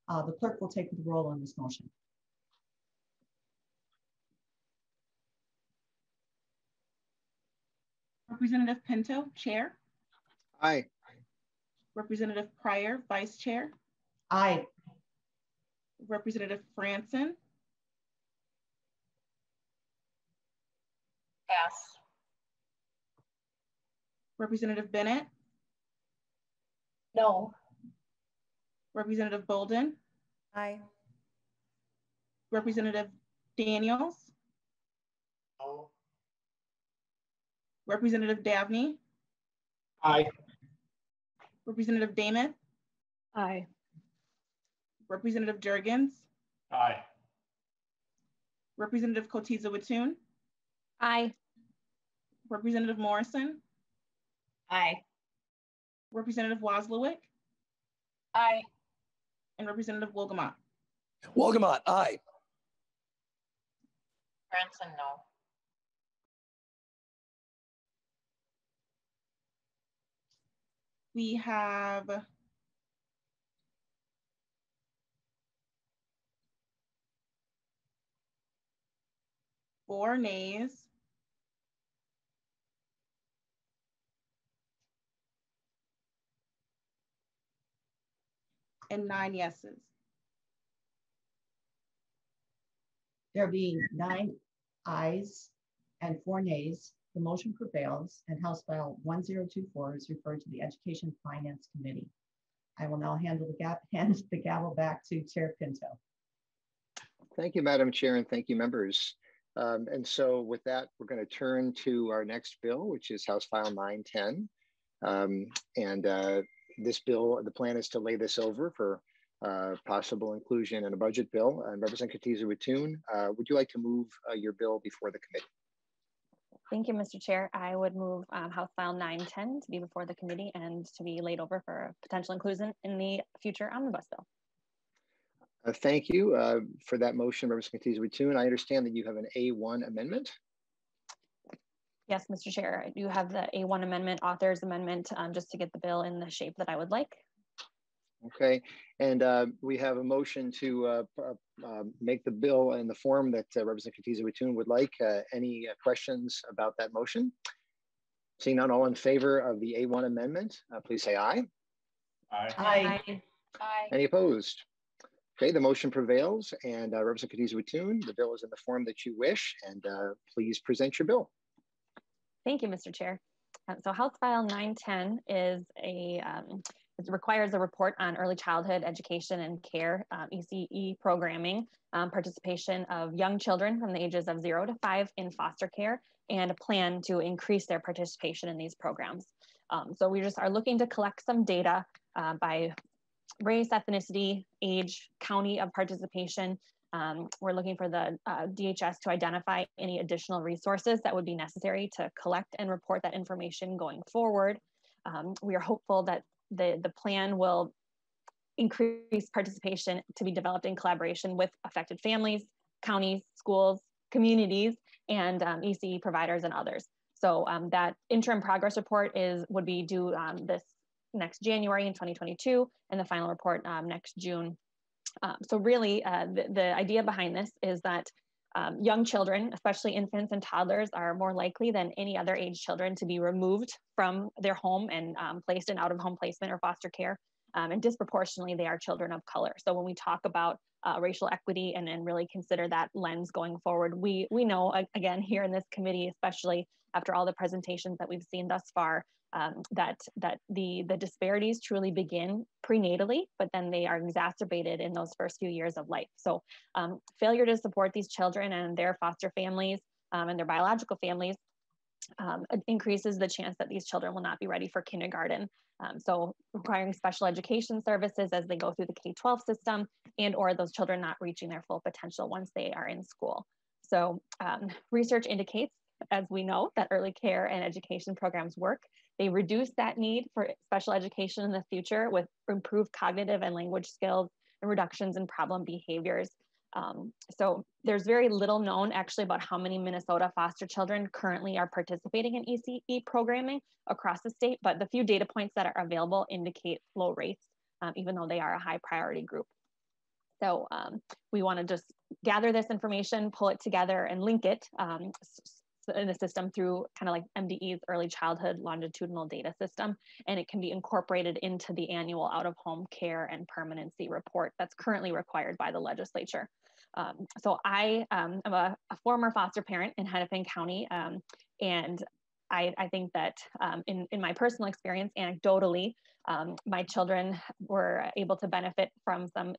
The clerk will take the roll on this motion. Representative Pinto, Chair. Aye. Representative Pryor, Vice Chair. Aye. Representative Franson. Pass. Representative Bennett. No. Representative Bolden. Aye. Representative Daniels. No. Representative Dabney. Aye. Representative Damon. Aye. Representative Jurgens. Aye. Representative Kotyza-Witthuhn. Aye. Representative Morrison. Aye. Representative Wazlawik. Aye. And Representative Wolgamott. Wolgamott, aye. Franson, no. We have four nays and 9 yeses. There being 9 ayes and 4 nays, the motion prevails and House File 1024 is referred to the Education Finance Committee. I will now hand the gavel back to Chair Pinto. Thank you, Madam Chair, and thank you, members. And so with that, we're going to turn to our next bill, which is House File 910. This bill, the plan is to lay this over for possible inclusion in a budget bill. And Representative Kotyza-Witthuhn, would you like to move your bill before the committee? Thank you, Mr. Chair. I would move House File 910 to be before the committee and to be laid over for potential inclusion in the future omnibus bill. Thank you for that motion, Representative Kotyza-Witthuhn. I understand that you have an A1 amendment. Yes, Mr. Chair, I do have the A1 amendment, author's amendment, just to get the bill in the shape that I would like. Okay, and we have a motion to make the bill in the form that Representative Kotyza-Witthuhn would like. Any questions about that motion? Seeing none, all in favor of the A1 amendment, please say aye. Aye. Aye. Aye. Any opposed? Okay, the motion prevails, and Representative Kotyza-Witthuhn, the bill is in the form that you wish, and please present your bill. Thank you, Mr. Chair. So House File 910 is it requires a report on early childhood education and care, ECE programming, participation of young children from the ages of 0 to 5 in foster care, and a plan to increase their participation in these programs. So we just are looking to collect some data by race, ethnicity, age, county of participation. We're looking for the DHS to identify any additional resources that would be necessary to collect and report that information going forward. We are hopeful that the plan will increase participation to be developed in collaboration with affected families, counties, schools, communities and ECE providers and others. So that interim progress report would be due this next January in 2022, and the final report next June. So really, the idea behind this is that young children, especially infants and toddlers, are more likely than any other age children to be removed from their home and placed in out-of-home placement or foster care. And disproportionately, they are children of color. So when we talk about racial equity and really consider that lens going forward, we know, again, here in this committee, especially after all the presentations that we've seen thus far, that the disparities truly begin prenatally, but then they are exacerbated in those first few years of life. So failure to support these children and their foster families and their biological families increases the chance that these children will not be ready for kindergarten. So requiring special education services as they go through the K-12 system, and or those children not reaching their full potential once they are in school. So research indicates, as we know, that early care and education programs work. They reduce that need for special education in the future with improved cognitive and language skills and reductions in problem behaviors. So there's very little known actually about how many Minnesota foster children currently are participating in ECE programming across the state, but the few data points that are available indicate low rates, even though they are a high priority group. So we want to just gather this information, pull it together, and link it in the system through kind of like MDE's early childhood longitudinal data system, and it can be incorporated into the annual out-of-home care and permanency report that's currently required by the legislature. So I am a former foster parent in Hennepin County, and I think that in my personal experience, anecdotally, my children were able to benefit from some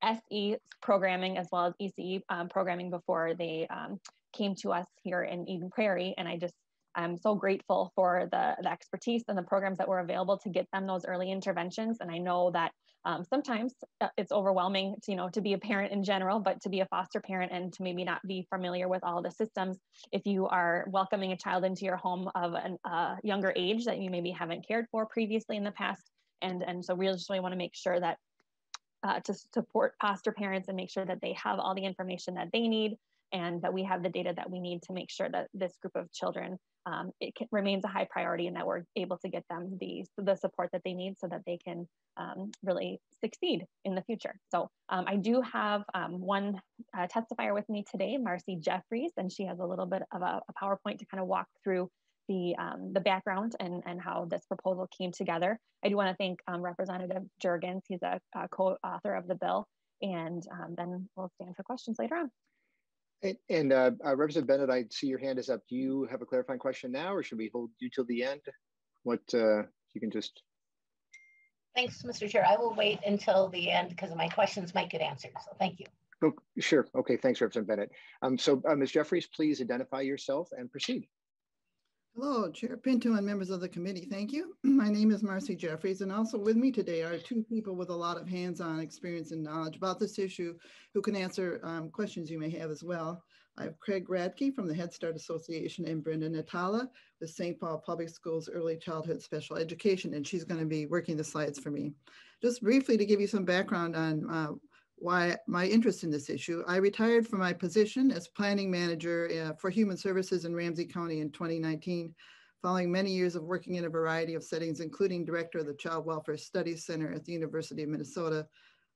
SE programming as well as ECE programming before they came to us here in Eden Prairie. And I'm so grateful for the expertise and the programs that were available to get them those early interventions. And I know that sometimes it's overwhelming to be a parent in general, but to be a foster parent and to maybe not be familiar with all the systems, if you are welcoming a child into your home of a younger age that you maybe haven't cared for previously in the past. And so we just really want to make sure that to support foster parents and make sure that they have all the information that they need and that we have the data that we need to make sure that this group of children, remains a high priority and that we're able to get them the support that they need so that they can really succeed in the future. So I do have one testifier with me today, Marcy Jeffries, and she has a little bit of a PowerPoint to kind of walk through the background and how this proposal came together. I do want to thank Representative Jurgens. He's a co-author of the bill, and then we'll stand for questions later on. And Representative Bennett, I see your hand is up. Do you have a clarifying question now, or should we hold you till the end? What you can just. Thanks, Mr. Chair. I will wait until the end because my questions might get answered. So thank you. Oh, sure. Okay. Thanks, Representative Bennett. So Ms. Jeffries, please identify yourself and proceed. Hello, Chair Pinto and members of the committee. Thank you. My name is Marcy Jeffries, and also with me today are two people with a lot of hands-on experience and knowledge about this issue who can answer questions you may have as well. I have Craig Radke from the Head Start Association and Brenda Natala with St. Paul Public Schools Early Childhood Special Education, and she's going to be working the slides for me. Just briefly to give you some background on why my interest in this issue. I retired from my position as planning manager for human services in Ramsey County in 2019, following many years of working in a variety of settings, including director of the Child Welfare Studies Center at the University of Minnesota,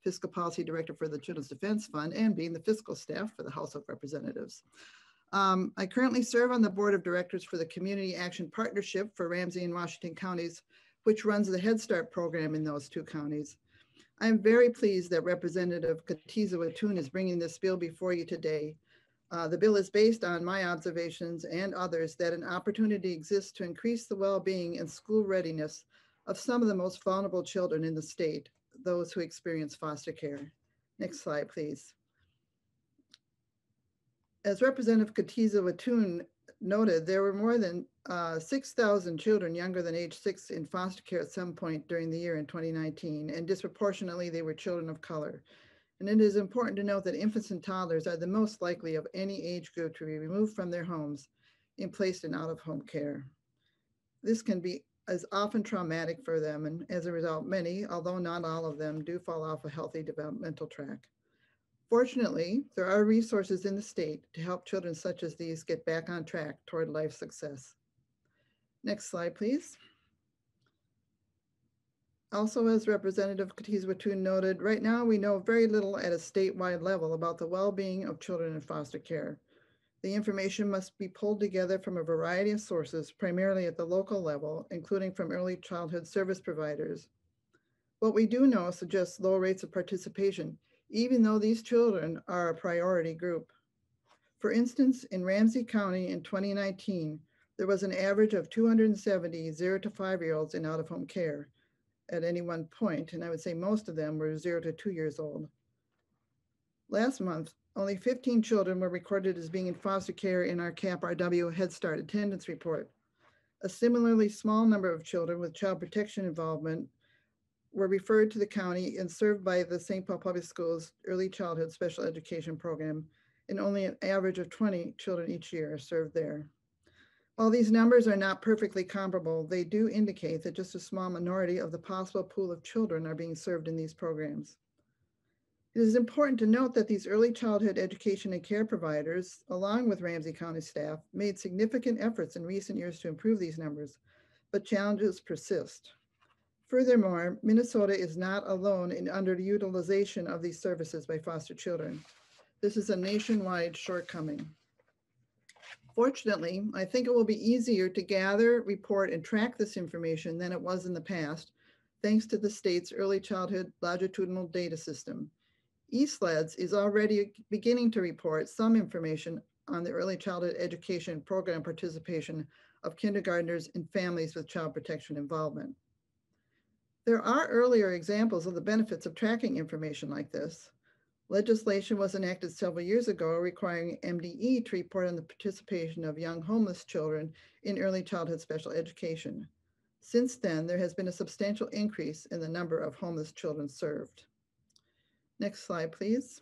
fiscal policy director for the Children's Defense Fund, and being the fiscal staff for the House of Representatives. I currently serve on the board of directors for the Community Action Partnership for Ramsey and Washington counties, which runs the Head Start program in those two counties. I'm very pleased that Representative Kotyza-Witthuhn is bringing this bill before you today. The bill is based on my observations and others that an opportunity exists to increase the well-being and school readiness of some of the most vulnerable children in the state, those who experience foster care. Next slide, please. As Representative Kotyza-Witthuhn noted, there were more than 6,000 children younger than age 6 in foster care at some point during the year in 2019, and disproportionately they were children of color. And it is important to note that infants and toddlers are the most likely of any age group to be removed from their homes and placed in out-of-home care. This can be as often traumatic for them, and as a result, many, although not all of them, do fall off a healthy developmental track. Fortunately, there are resources in the state to help children such as these get back on track toward life success. Next slide, please. Also, as Representative Kotyza-Witthuhn noted, right now we know very little at a statewide level about the well-being of children in foster care. The information must be pulled together from a variety of sources, primarily at the local level, including from early childhood service providers. What we do know suggests low rates of participation, even though these children are a priority group. For instance, in Ramsey County in 2019, there was an average of 270 0 to 5-year-olds in out-of-home care at any one point, and I would say most of them were 0 to 2 years old. Last month, only 15 children were recorded as being in foster care in our CAP-RW Head Start attendance report. A similarly small number of children with child protection involvement were referred to the county and served by the St. Paul Public Schools Early Childhood Special Education Program, and only an average of 20 children each year are served there. While these numbers are not perfectly comparable, they do indicate that just a small minority of the possible pool of children are being served in these programs. It is important to note that these early childhood education and care providers, along with Ramsey County staff, made significant efforts in recent years to improve these numbers, but challenges persist. Furthermore, Minnesota is not alone in underutilization of these services by foster children. This is a nationwide shortcoming. Fortunately, I think it will be easier to gather, report, and track this information than it was in the past, thanks to the state's early childhood longitudinal data system. eSLEDS is already beginning to report some information on the early childhood education program participation of kindergartners and families with child protection involvement. There are earlier examples of the benefits of tracking information like this. Legislation was enacted several years ago requiring MDE to report on the participation of young homeless children in early childhood special education. Since then, there has been a substantial increase in the number of homeless children served. Next slide, please.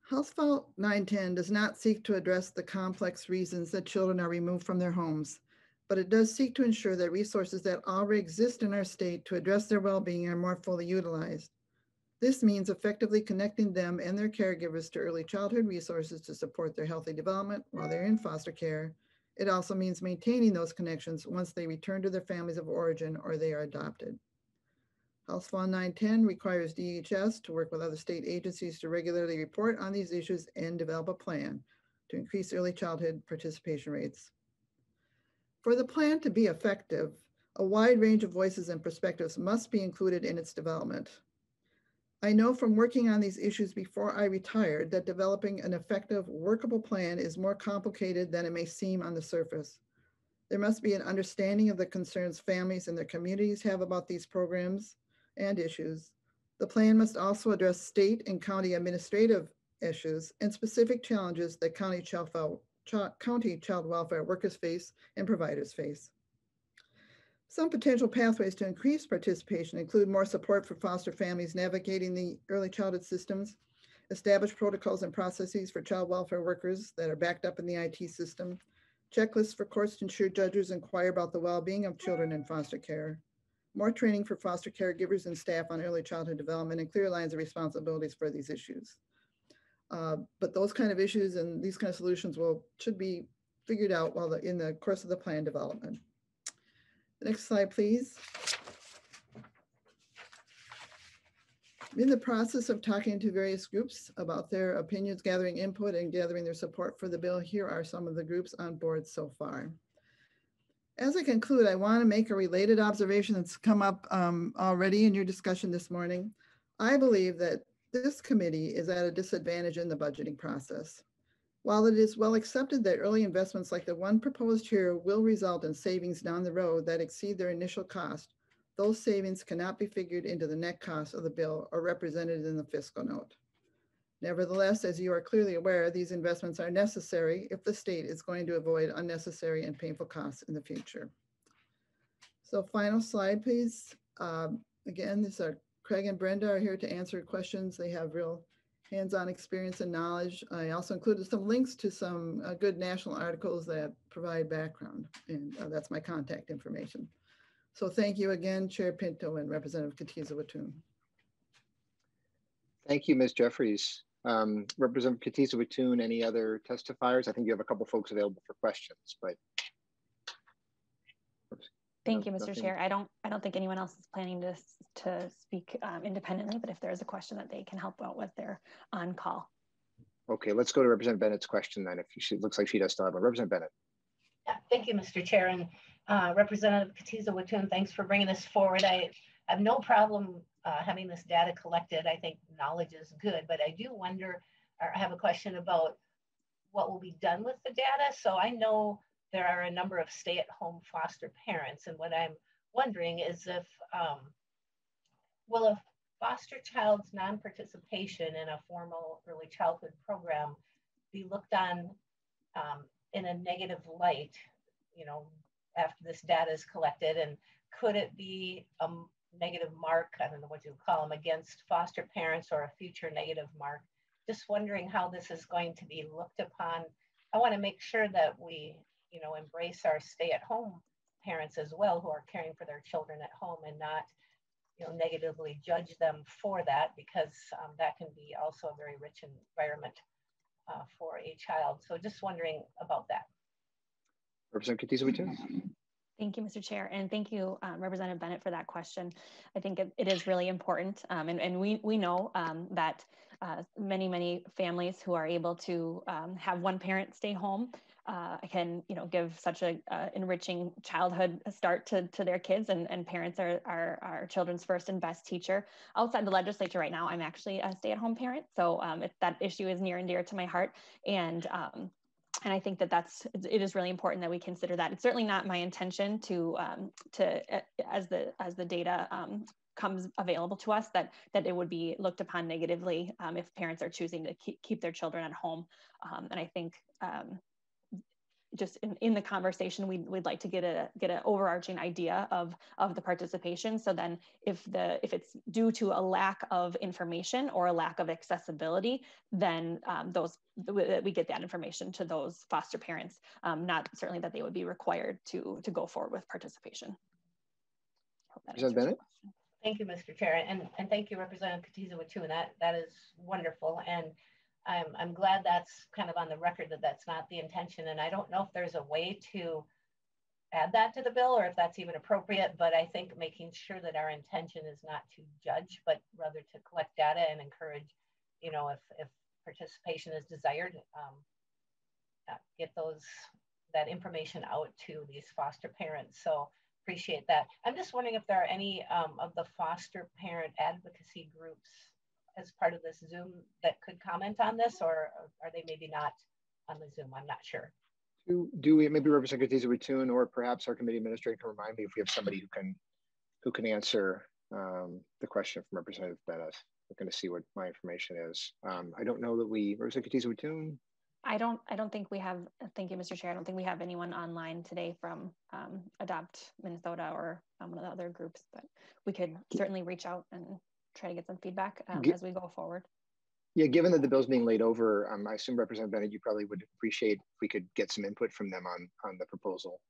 House File 910 does not seek to address the complex reasons that children are removed from their homes, but it does seek to ensure that resources that already exist in our state to address their well-being are more fully utilized. This means effectively connecting them and their caregivers to early childhood resources to support their healthy development while they're in foster care. It also means maintaining those connections once they return to their families of origin or they are adopted. House File 910 requires DHS to work with other state agencies to regularly report on these issues and develop a plan to increase early childhood participation rates. For the plan to be effective, a wide range of voices and perspectives must be included in its development. I know from working on these issues before I retired that developing an effective, workable plan is more complicated than it may seem on the surface. There must be an understanding of the concerns families and their communities have about these programs and issues. The plan must also address state and county administrative issues and specific challenges that county child welfare workers face and providers face. Some potential pathways to increase participation include more support for foster families navigating the early childhood systems, establish protocols and processes for child welfare workers that are backed up in the IT system, checklists for courts to ensure judges inquire about the well-being of children in foster care, more training for foster caregivers and staff on early childhood development, and clear lines of responsibilities for these issues. But those kind of issues and these kind of solutions should be figured out in the course of the plan development. The next slide, please. In the process of talking to various groups about their opinions, gathering input and gathering their support for the bill, here are some of the groups on board so far. As I conclude, I want to make a related observation that's come up already in your discussion this morning. I believe that this committee is at a disadvantage in the budgeting process. While it is well accepted that early investments like the one proposed here will result in savings down the road that exceed their initial cost, those savings cannot be figured into the net cost of the bill or represented in the fiscal note. Nevertheless, as you are clearly aware, these investments are necessary if the state is going to avoid unnecessary and painful costs in the future. So final slide, please. Again, Craig and Brenda are here to answer questions. They have real hands-on experience and knowledge. I also included some links to some good national articles that provide background, and that's my contact information. So thank you again, Chair Pinto and Representative Kotyza-Witthuhn. Thank you, Ms. Jeffries. Representative Kotyza-Witthuhn, any other testifiers? I think you have a couple folks available for questions, but. Thank you, Mr. Chair. I don't think anyone else is planning to speak independently, but if there is a question that they can help out with, they're on call. Okay, let's go to Representative Bennett's question then. If she looks like she does still have one. Representative Bennett. Yeah, thank you, Mr. Chair. And Representative Kotyza-Witthuhn, thanks for bringing this forward. I have no problem having this data collected. I think knowledge is good, but I do wonder, or I have a question about what will be done with the data. So I know there are a number of stay-at-home foster parents, and what I'm wondering is if, will a foster child's non-participation in a formal early childhood program be looked on in a negative light, you know, after this data is collected, and could it be a negative mark, I don't know what you would call them, against foster parents, or a future negative mark? Just wondering how this is going to be looked upon. I want to make sure that we, you know, embrace our stay-at-home parents as well, who are caring for their children at home, and not, you know, negatively judge them for that, because that can be also a very rich environment for a child. So just wondering about that. Representative Kotyza-Witthuhn. Thank you, Mr. Chair, and thank you, Representative Bennett, for that question. I think it is really important, and we know that many families who are able to have one parent stay home can, you know, give such a enriching childhood start to their kids, and parents are our children's first and best teacher. Outside the legislature right now, I'm actually a stay-at-home parent, so that issue is near and dear to my heart, and I think that it is really important that we consider that. It's certainly not my intention to as the data comes available to us, that it would be looked upon negatively if parents are choosing to keep their children at home. And I think just in the conversation, we'd like to get an overarching idea of the participation. So then if it's due to a lack of information or a lack of accessibility, then we get that information to those foster parents, not certainly that they would be required to go forward with participation. Representative Bennett? Thank you, Mr. Chair, and thank you, Representative Kotyza-Witthuhn. That is wonderful, and I'm glad that's kind of on the record that that's not the intention. And I don't know if there's a way to add that to the bill, or if that's even appropriate, but I think making sure that our intention is not to judge, but rather to collect data and encourage, you know, if participation is desired, get that information out to these foster parents. So appreciate that. I'm just wondering if there are any of the foster parent advocacy groups as part of this Zoom that could comment on this, or are they maybe not on the Zoom? I'm not sure. Do we, maybe Representative Kotyza-Witthuhn, or perhaps our committee administrator can remind me if we have somebody who can answer the question from Representative Bennett. We're going to see what my information is. I don't know that Representative Kotyza-Witthuhn? I don't think we have, thank you, Mr. Chair. I don't think we have anyone online today from Adopt Minnesota or one of the other groups, but we could certainly reach out and try to get some feedback as we go forward. Yeah, given that the bill's being laid over, I assume Representative Bennett, you probably would appreciate if we could get some input from them on the proposal.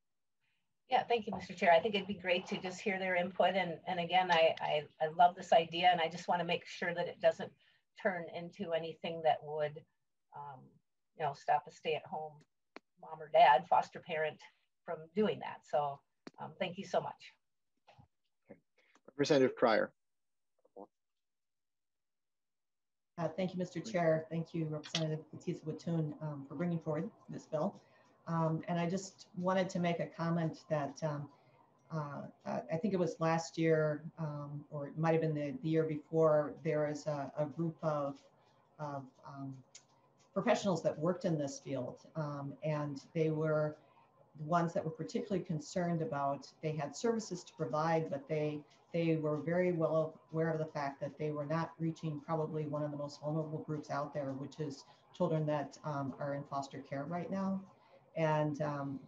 Yeah, thank you, Mr. Chair. I think it'd be great to just hear their input. And again, I love this idea, and I just want to make sure that it doesn't turn into anything that would, you know, stop a stay-at-home mom or dad, foster parent from doing that. So thank you so much. Okay. Representative Pryor. Thank you, Mr. Chair. Thank you, Representative Kotyza-Witthuhn, for bringing forward this bill. And I just wanted to make a comment that I think it was last year, or it might have been the year before, there was a group of professionals that worked in this field, and they were the ones that were particularly concerned about, they had services to provide, but they were very well aware of the fact that they were not reaching probably one of the most vulnerable groups out there, which is children that are in foster care right now. And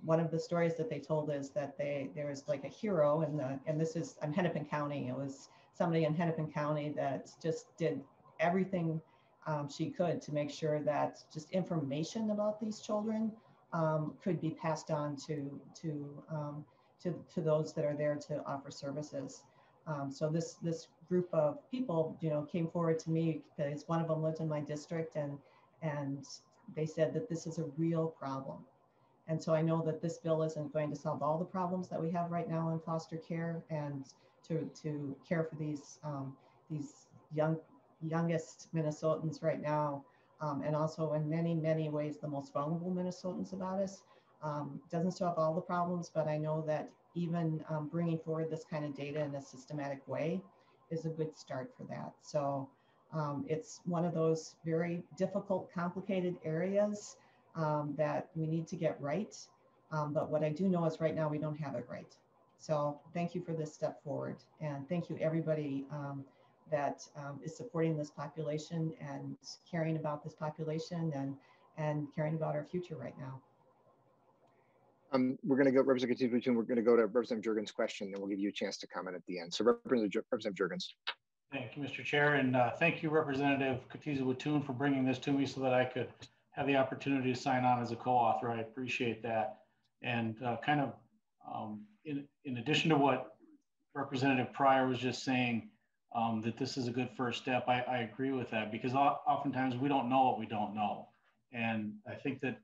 one of the stories that they told is that there was like a hero, and this is in Hennepin County. It was somebody in Hennepin County that just did everything she could to make sure that just information about these children could be passed on to those that are there to offer services. So this group of people, came forward to me because one of them lived in my district, and they said that this is a real problem. And so I know that this bill isn't going to solve all the problems that we have right now in foster care, and to care for these youngest Minnesotans right now, and also in many ways the most vulnerable Minnesotans about us. Doesn't solve all the problems, but I know that even bringing forward this kind of data in a systematic way is a good start for that. So it's one of those very difficult, complicated areas that we need to get right. But what I do know is right now we don't have it right. So thank you for this step forward. And thank you everybody that is supporting this population and caring about this population and caring about our future right now. We're going to go, Representative Kotyza-Witthuhn, we're going to go to Representative Jurgens' question, and we'll give you a chance to comment at the end. So Representative Jurgens. Thank you, Mr. Chair, and thank you, Representative Kotyza-Witthuhn, for bringing this to me so that I could have the opportunity to sign on as a co-author. I appreciate that. And in addition to what Representative Pryor was just saying, that this is a good first step, I agree with that, because oftentimes we don't know what we don't know. And I think that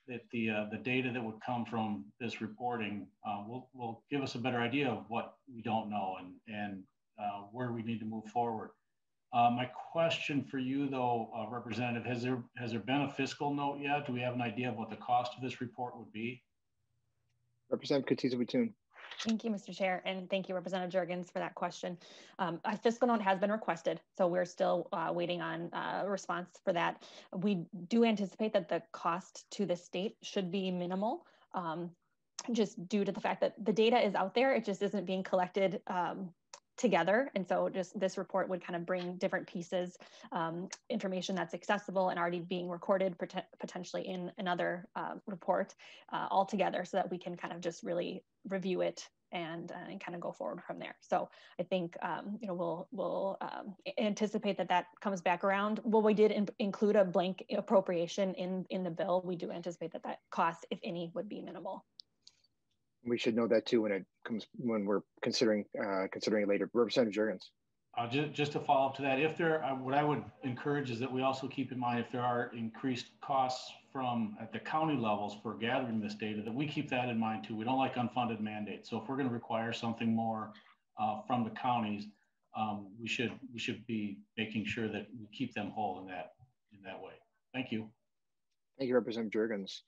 the data that would come from this reporting will give us a better idea of what we don't know and where we need to move forward. My question for you, though, Representative, has there been a fiscal note yet? Do we have an idea of what the cost of this report would be? Representative Kotyza-Witthuhn. Thank you, Mr. Chair, and thank you, Representative Jurgens, for that question. A fiscal note has been requested, so we're still waiting on a response for that. We do anticipate that the cost to the state should be minimal, just due to the fact that the data is out there, it just isn't being collected together. And so just this report would kind of bring different pieces, information that's accessible and already being recorded potentially in another report all together, so that we can kind of just really review it and kind of go forward from there. So I think we'll anticipate that comes back around. Well, we did include a blank appropriation in the bill. We do anticipate that cost, if any, would be minimal. We should know that too when we're considering it later. Representative Jurgens. Just to follow up to that, what I would encourage is that we also keep in mind if there are increased costs at the county levels for gathering this data, that we keep that in mind too. We don't like unfunded mandates. So if we're going to require something more from the counties, we should be making sure that we keep them whole in that way. Thank you. Thank you, Representative Jurgens.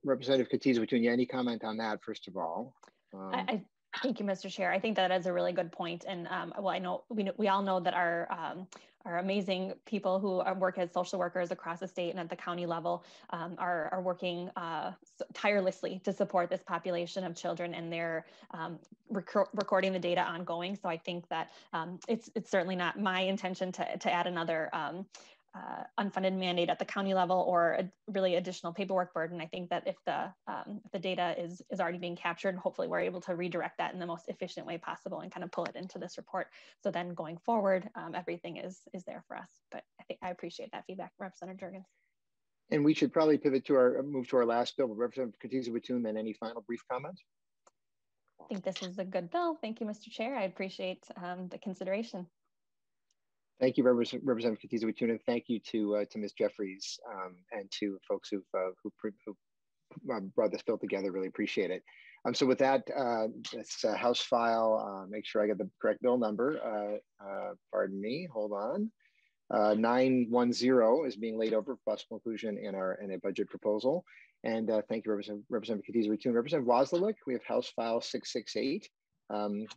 Representative Kotyza-Witthuhn, any comment on that, first of all? Thank you, Mr. Chair. I think that is a really good point. And well, I know we all know that our amazing people who work as social workers across the state and at the county level are working tirelessly to support this population of children, and they're recording the data ongoing. So I think that it's certainly not my intention to add another unfunded mandate at the county level or really additional paperwork burden. I think that if the data is already being captured, hopefully we're able to redirect that in the most efficient way possible and kind of pull it into this report. So then going forward, everything is there for us. But I appreciate that feedback, Representative Jurgens. And we should probably move to our last bill. Representative Kotyza-Witthuhn, then any final brief comments? I think this is a good bill. Thank you, Mr. Chair. I appreciate the consideration. Thank you, Representative Kotyza-Witthuhn, and thank you to Ms. Jeffries and to folks who brought this bill together. Really appreciate it. So with that, it's a House file. Make sure I get the correct bill number. Pardon me. Hold on. 910 is being laid over for possible inclusion in a budget proposal. And thank you, Representative Kotyza-Witthuhn. Representative Wazlawik, we have House File 668.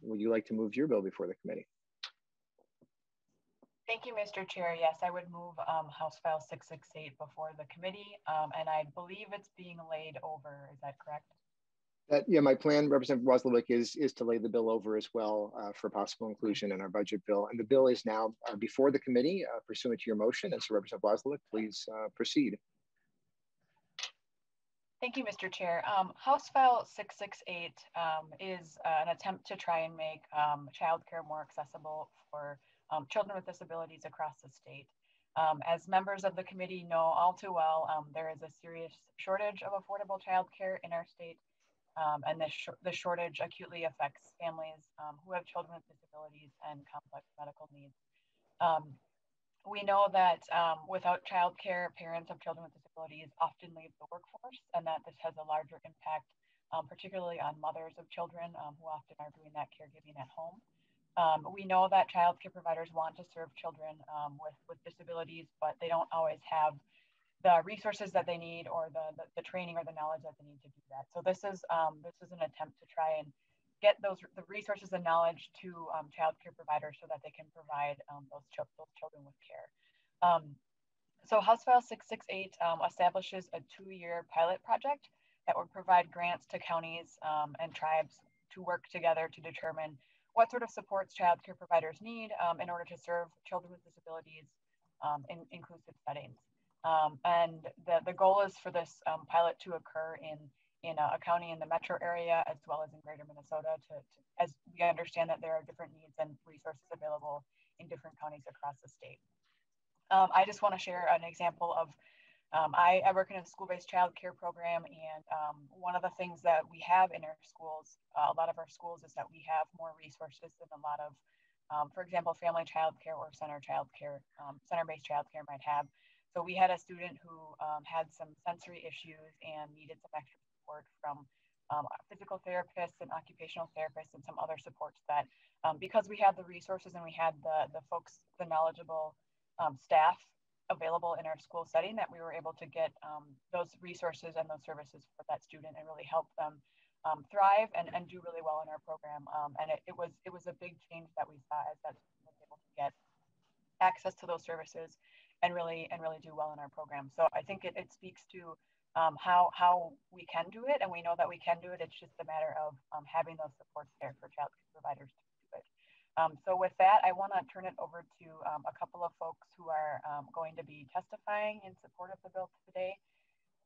Would you like to move your bill before the committee? Thank you, Mr. Chair. Yes, I would move House File 668 before the committee, and I believe it's being laid over. Is that correct? Yeah, my plan, Representative Wazlawik, is to lay the bill over as well for possible inclusion in our budget bill. And the bill is now before the committee pursuant to your motion. And so Representative Wazlawik, please proceed. Thank you, Mr. Chair. House File 668 is an attempt to try and make childcare more accessible for children with disabilities across the state. As members of the committee know all too well, there is a serious shortage of affordable childcare in our state. and the shortage acutely affects families who have children with disabilities and complex medical needs. We know that without childcare, parents of children with disabilities often leave the workforce, and that this has a larger impact, particularly on mothers of children who often are doing that caregiving at home. We know that childcare providers want to serve children with disabilities, but they don't always have the resources that they need or the training or the knowledge that they need to do that. So this is an attempt to try and get the resources and knowledge to childcare providers so that they can provide those children with care. So House File 668 establishes a 2-year pilot project that would provide grants to counties and tribes to work together to determine what sort of supports childcare providers need in order to serve children with disabilities in inclusive settings. And the goal is for this pilot to occur in a county in the metro area as well as in greater Minnesota, as we understand that there are different needs and resources available in different counties across the state. I just want to share an example of, I work in a school-based child care program, and one of the things that we have in our schools, a lot of our schools, is that we have more resources than a lot of, for example, family child care or center-based child care might have. So we had a student who had some sensory issues and needed some extra support from physical therapists and occupational therapists and some other supports that, because we had the resources and we had the folks, the knowledgeable staff available in our school setting, that we were able to get those resources and those services for that student and really help them thrive and do really well in our program. And it was a big change that we saw as that student was able to get access to those services and really do well in our program. So I think it speaks to how we can do it, and we know that we can do it. It's just a matter of having those supports there for child care providers to do it. So with that, I want to turn it over to a couple of folks who are going to be testifying in support of the bill today.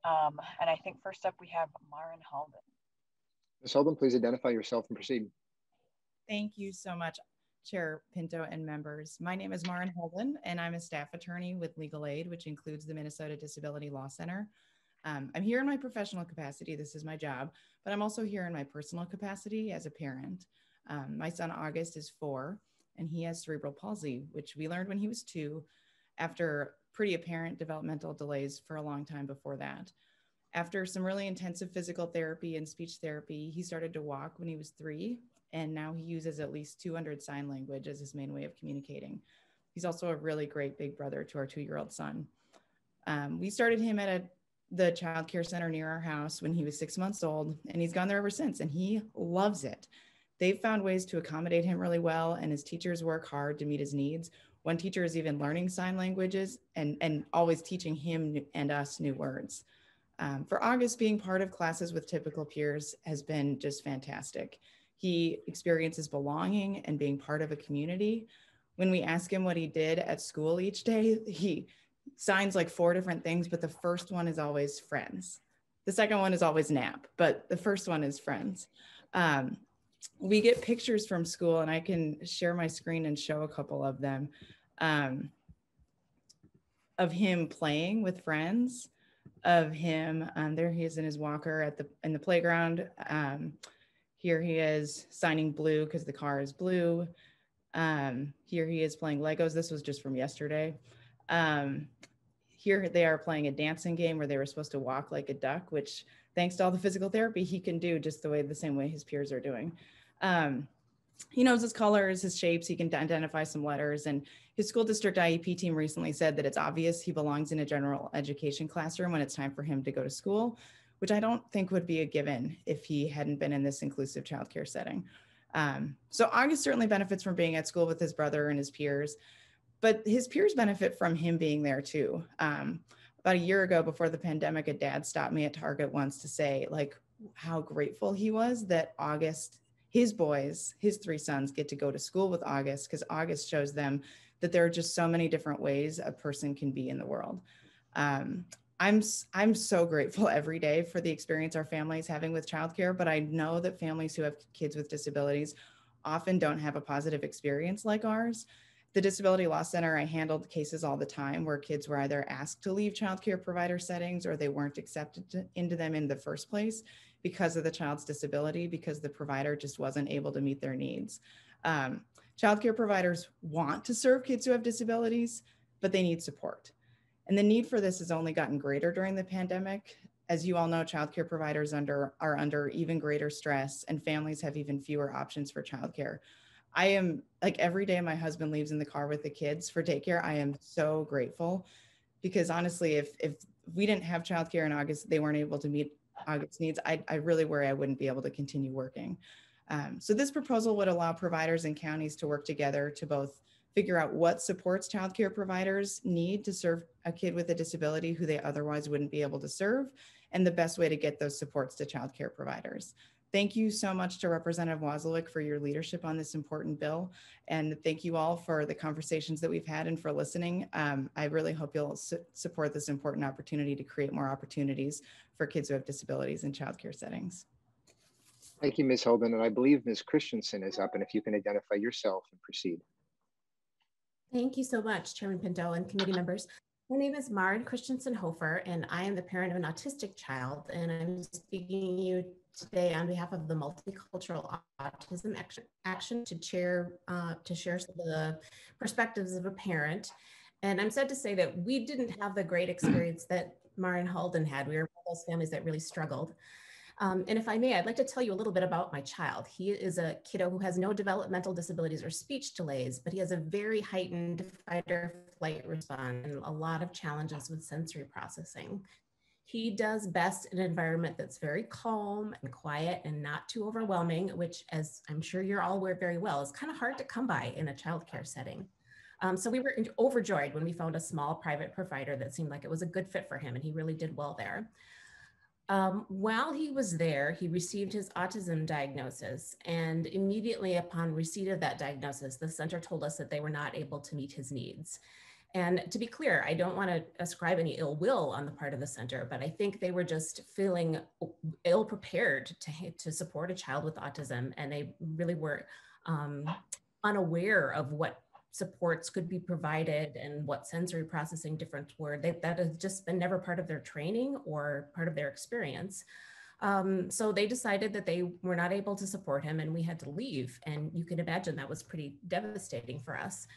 And I think first up we have Maren Halden. Ms. Halden, please identify yourself and proceed. Thank you so much, Chair Pinto and members. My name is Maren Holden, and I'm a staff attorney with Legal Aid, which includes the Minnesota Disability Law Center. I'm here in my professional capacity. This is my job, but I'm also here in my personal capacity as a parent. My son August is 4, and he has cerebral palsy, which we learned when he was 2, after pretty apparent developmental delays for a long time before that. After some really intensive physical therapy and speech therapy, he started to walk when he was 3, and now he uses at least 200 sign language as his main way of communicating. He's also a really great big brother to our 2-year-old son. We started him at the child care center near our house when he was 6 months old, and he's gone there ever since, and he loves it. They've found ways to accommodate him really well, and his teachers work hard to meet his needs. One teacher is even learning sign languages and always teaching him and us new words. For August, being part of classes with typical peers has been just fantastic. He experiences belonging and being part of a community. When we ask him what he did at school each day, he signs like 4 different things, but the first one is always friends. The second one is always nap, but the first one is friends. We get pictures from school, and I can share my screen and show a couple of them, of him playing with friends, of him, there he is in his walker in the playground. Here he is signing blue because the car is blue. Here he is playing Legos. This was just from yesterday. Here they are playing a dancing game where they were supposed to walk like a duck, which thanks to all the physical therapy, he can do just the same way his peers are doing. He knows his colors, his shapes, he can identify some letters, and his school district IEP team recently said that it's obvious he belongs in a general education classroom when it's time for him to go to school, which I don't think would be a given if he hadn't been in this inclusive childcare setting. So August certainly benefits from being at school with his brother and his peers, but his peers benefit from him being there too. About a year ago, before the pandemic, a dad stopped me at Target once to say how grateful he was that August, his boys, his 3 sons get to go to school with August, because August shows them that there are just so many different ways a person can be in the world. I'm so grateful every day for the experience our family is having with childcare, but I know that families who have kids with disabilities often don't have a positive experience like ours. The Disability Law Center, I handled cases all the time where kids were either asked to leave childcare provider settings or they weren't accepted into them in the first place because of the child's disability, because the provider just wasn't able to meet their needs. Childcare providers want to serve kids who have disabilities, but they need support. And the need for this has only gotten greater during the pandemic. As you all know, childcare providers are under even greater stress, and families have even fewer options for childcare. I am, like, every day my husband leaves in the car with the kids for daycare, I am so grateful, because honestly, if we didn't have childcare in August, they weren't able to meet August's needs, I really worry I wouldn't be able to continue working. So this proposal would allow providers and counties to work together to both figure out what supports childcare providers need to serve a kid with a disability who they otherwise wouldn't be able to serve, and the best way to get those supports to childcare providers. Thank you so much to Representative Wazlawik for your leadership on this important bill. And thank you all for the conversations that we've had and for listening. I really hope you'll support this important opportunity to create more opportunities for kids who have disabilities in childcare settings. Thank you, Ms. Holden. And I believe Ms. Christensen is up, and if you can identify yourself and proceed. Thank you so much, Chairman Pinto and committee members. My name is Maren Christensen-Hofer, and I am the parent of an autistic child, and I'm speaking to you today on behalf of the Multicultural Autism Action to share some of the perspectives of a parent. And I'm sad to say that we didn't have the great experience that Maren Holden had. We were one of those families that really struggled. And if I may, I'd like to tell you a little bit about my child. He is a kiddo who has no developmental disabilities or speech delays, but he has a very heightened fight or flight response and a lot of challenges with sensory processing. He does best in an environment that's very calm and quiet and not too overwhelming, which, as I'm sure you're all aware very well, is kind of hard to come by in a childcare setting. So we were overjoyed when we found a small private provider that seemed like it was a good fit for him, and he really did well there. While he was there, he received his autism diagnosis, and immediately upon receipt of that diagnosis, the center told us that they were not able to meet his needs. And to be clear, I don't want to ascribe any ill will on the part of the center, but I think they were just feeling ill prepared to support a child with autism, and they really were unaware of what supports could be provided and what sensory processing difference were. That has just been never part of their training or part of their experience. So they decided that they were not able to support him, and we had to leave. And you can imagine that was pretty devastating for us.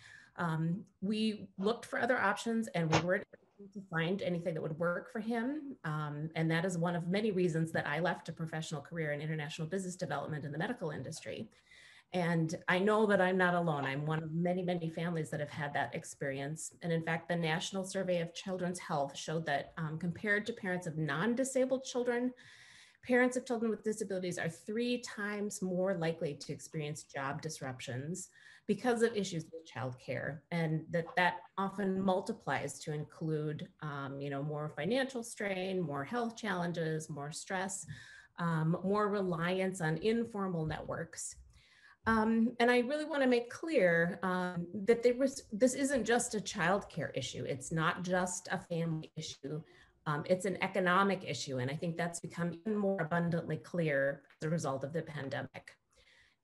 We looked for other options, and we weren't able to find anything that would work for him. And that is one of many reasons that I left a professional career in international business development in the medical industry. And I know that I'm not alone. I'm one of many, many families that have had that experience. And in fact, the National Survey of Children's Health showed that compared to parents of non-disabled children, parents of children with disabilities are 3 times more likely to experience job disruptions because of issues with childcare. And that often multiplies to include more financial strain, more health challenges, more stress, more reliance on informal networks. And I really want to make clear that this isn't just a childcare issue. It's not just a family issue. It's an economic issue. And I think that's become even more abundantly clear as a result of the pandemic.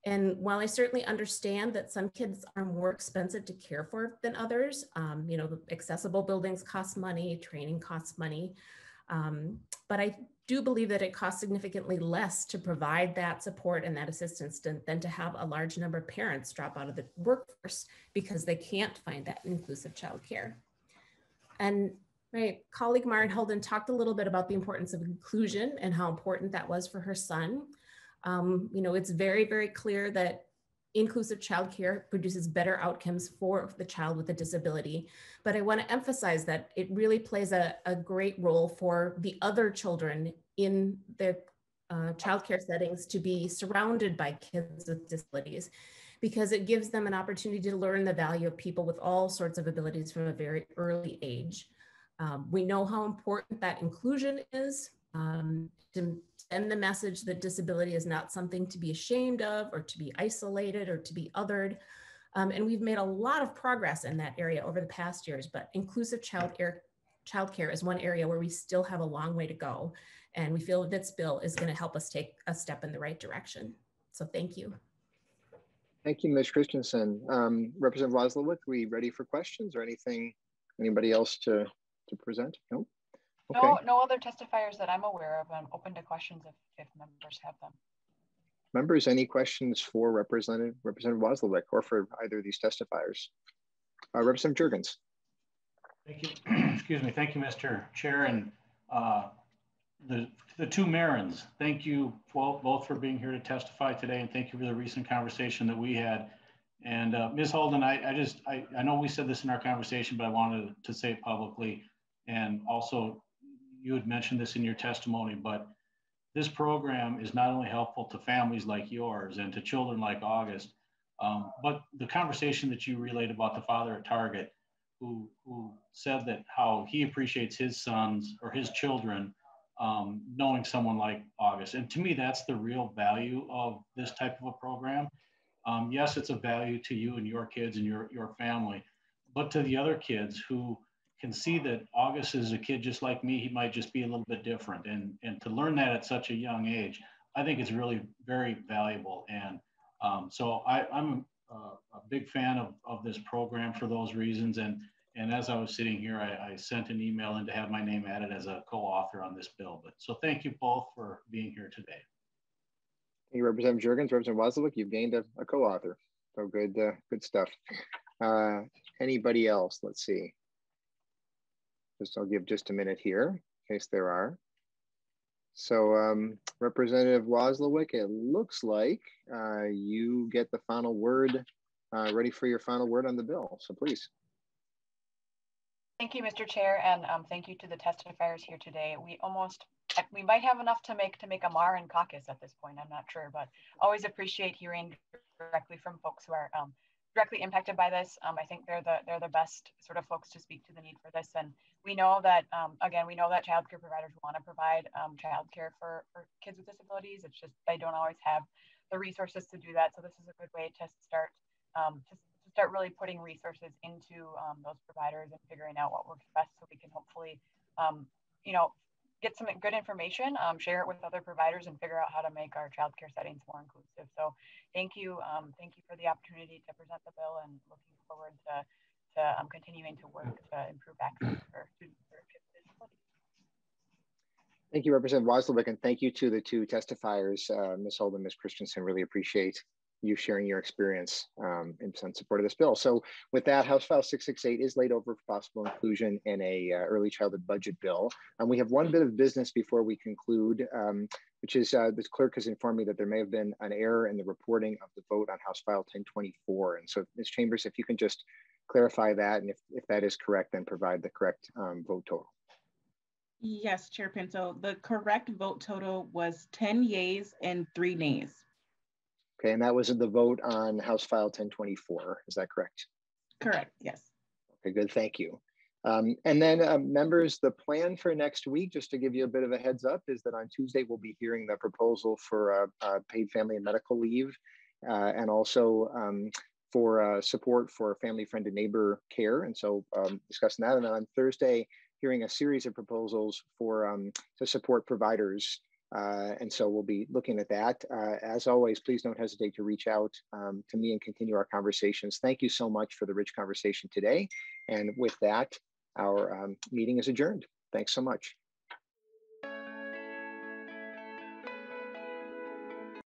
And while I certainly understand that some kids are more expensive to care for than others, accessible buildings cost money, training costs money, but I do believe that it costs significantly less to provide that support and that assistance than to have a large number of parents drop out of the workforce because they can't find that inclusive childcare. And my colleague Maren Holden talked a little bit about the importance of inclusion and how important that was for her son. It's very, very clear that inclusive childcare produces better outcomes for the child with a disability. But I want to emphasize that it really plays a great role for the other children in their childcare settings to be surrounded by kids with disabilities, because it gives them an opportunity to learn the value of people with all sorts of abilities from a very early age. We know how important that inclusion is, to send the message that disability is not something to be ashamed of or to be isolated or to be othered. And we've made a lot of progress in that area over the past years, but inclusive childcare is one area where we still have a long way to go. And we feel that this bill is going to help us take a step in the right direction. So thank you. Thank you, Ms. Christensen. Representative Wazlawik, we ready for questions or anything? Anybody else to present? No? Okay. No other testifiers that I'm aware of. I'm open to questions if members have them. Members, any questions for Representative Wazlawik or for either of these testifiers? Representative Jurgens. Thank you. Excuse me. Thank you, Mr. Chair, and the two Marins. Thank you both for being here to testify today, and thank you for the recent conversation that we had. And Ms. Holden, I know we said this in our conversation, but I wanted to say it publicly. And also, you had mentioned this in your testimony, but this program is not only helpful to families like yours and to children like August, but the conversation that you relayed about the father at Target who said that how he appreciates his sons or his children knowing someone like August. And to me, that's the real value of this type of a program. Yes, it's a value to you and your kids and your family, but to the other kids who can see that August is a kid just like me, he might just be a little bit different. And to learn that at such a young age, I think it's really very valuable. And so I'm a big fan of this program for those reasons. And as I was sitting here, I sent an email in to have my name added as a co-author on this bill. But so thank you both for being here today. Thank you, Representative Jurgens. Representative Wazlawik, you've gained a co-author. So good, good stuff. Anybody else? Let's see. I'll give just a minute here in case there are. So Representative Wazlawik, it looks like you get the final word, ready for your final word on the bill. So please. Thank you, Mr. Chair, and thank you to the testifiers here today. We might have enough to make a MAR and caucus at this point. I'm not sure, but always appreciate hearing directly from folks who are directly impacted by this. I think they're the best sort of folks to speak to the need for this. And we know that again, we know that childcare providers want to provide childcare for kids with disabilities. It's just they don't always have the resources to do that. So this is a good way to start really putting resources into those providers and figuring out what works best, so we can hopefully get some good information, share it with other providers, and figure out how to make our childcare settings more inclusive. So thank you for the opportunity to present the bill, and looking forward to continuing to work to improve access for students with disabilities. Thank you, Representative Wazlawik, and thank you to the two testifiers, Ms. Holden, Ms. Christensen. Really appreciate you sharing your experience in support of this bill. So with that, House File 668 is laid over for possible inclusion in a early childhood budget bill. And we have one bit of business before we conclude, which is the clerk has informed me that there may have been an error in the reporting of the vote on House File 1024. And so, Ms. Chambers, if you can just clarify that, and if that is correct, then provide the correct vote total. Yes, Chair Pinto, the correct vote total was 10 yeas and 3 nays. Okay, and that was the vote on House File 1024. Is that correct? Correct, yes. Okay, good, thank you. And then members, the plan for next week, just to give you a bit of a heads up, is that on Tuesday, we'll be hearing the proposal for paid family and medical leave, and also for support for family, friend, and neighbor care. And so discussing that. And then on Thursday, hearing a series of proposals for to support providers. And so we'll be looking at that. As always, please don't hesitate to reach out to me and continue our conversations. Thank you so much for the rich conversation today. And with that, our meeting is adjourned. Thanks so much.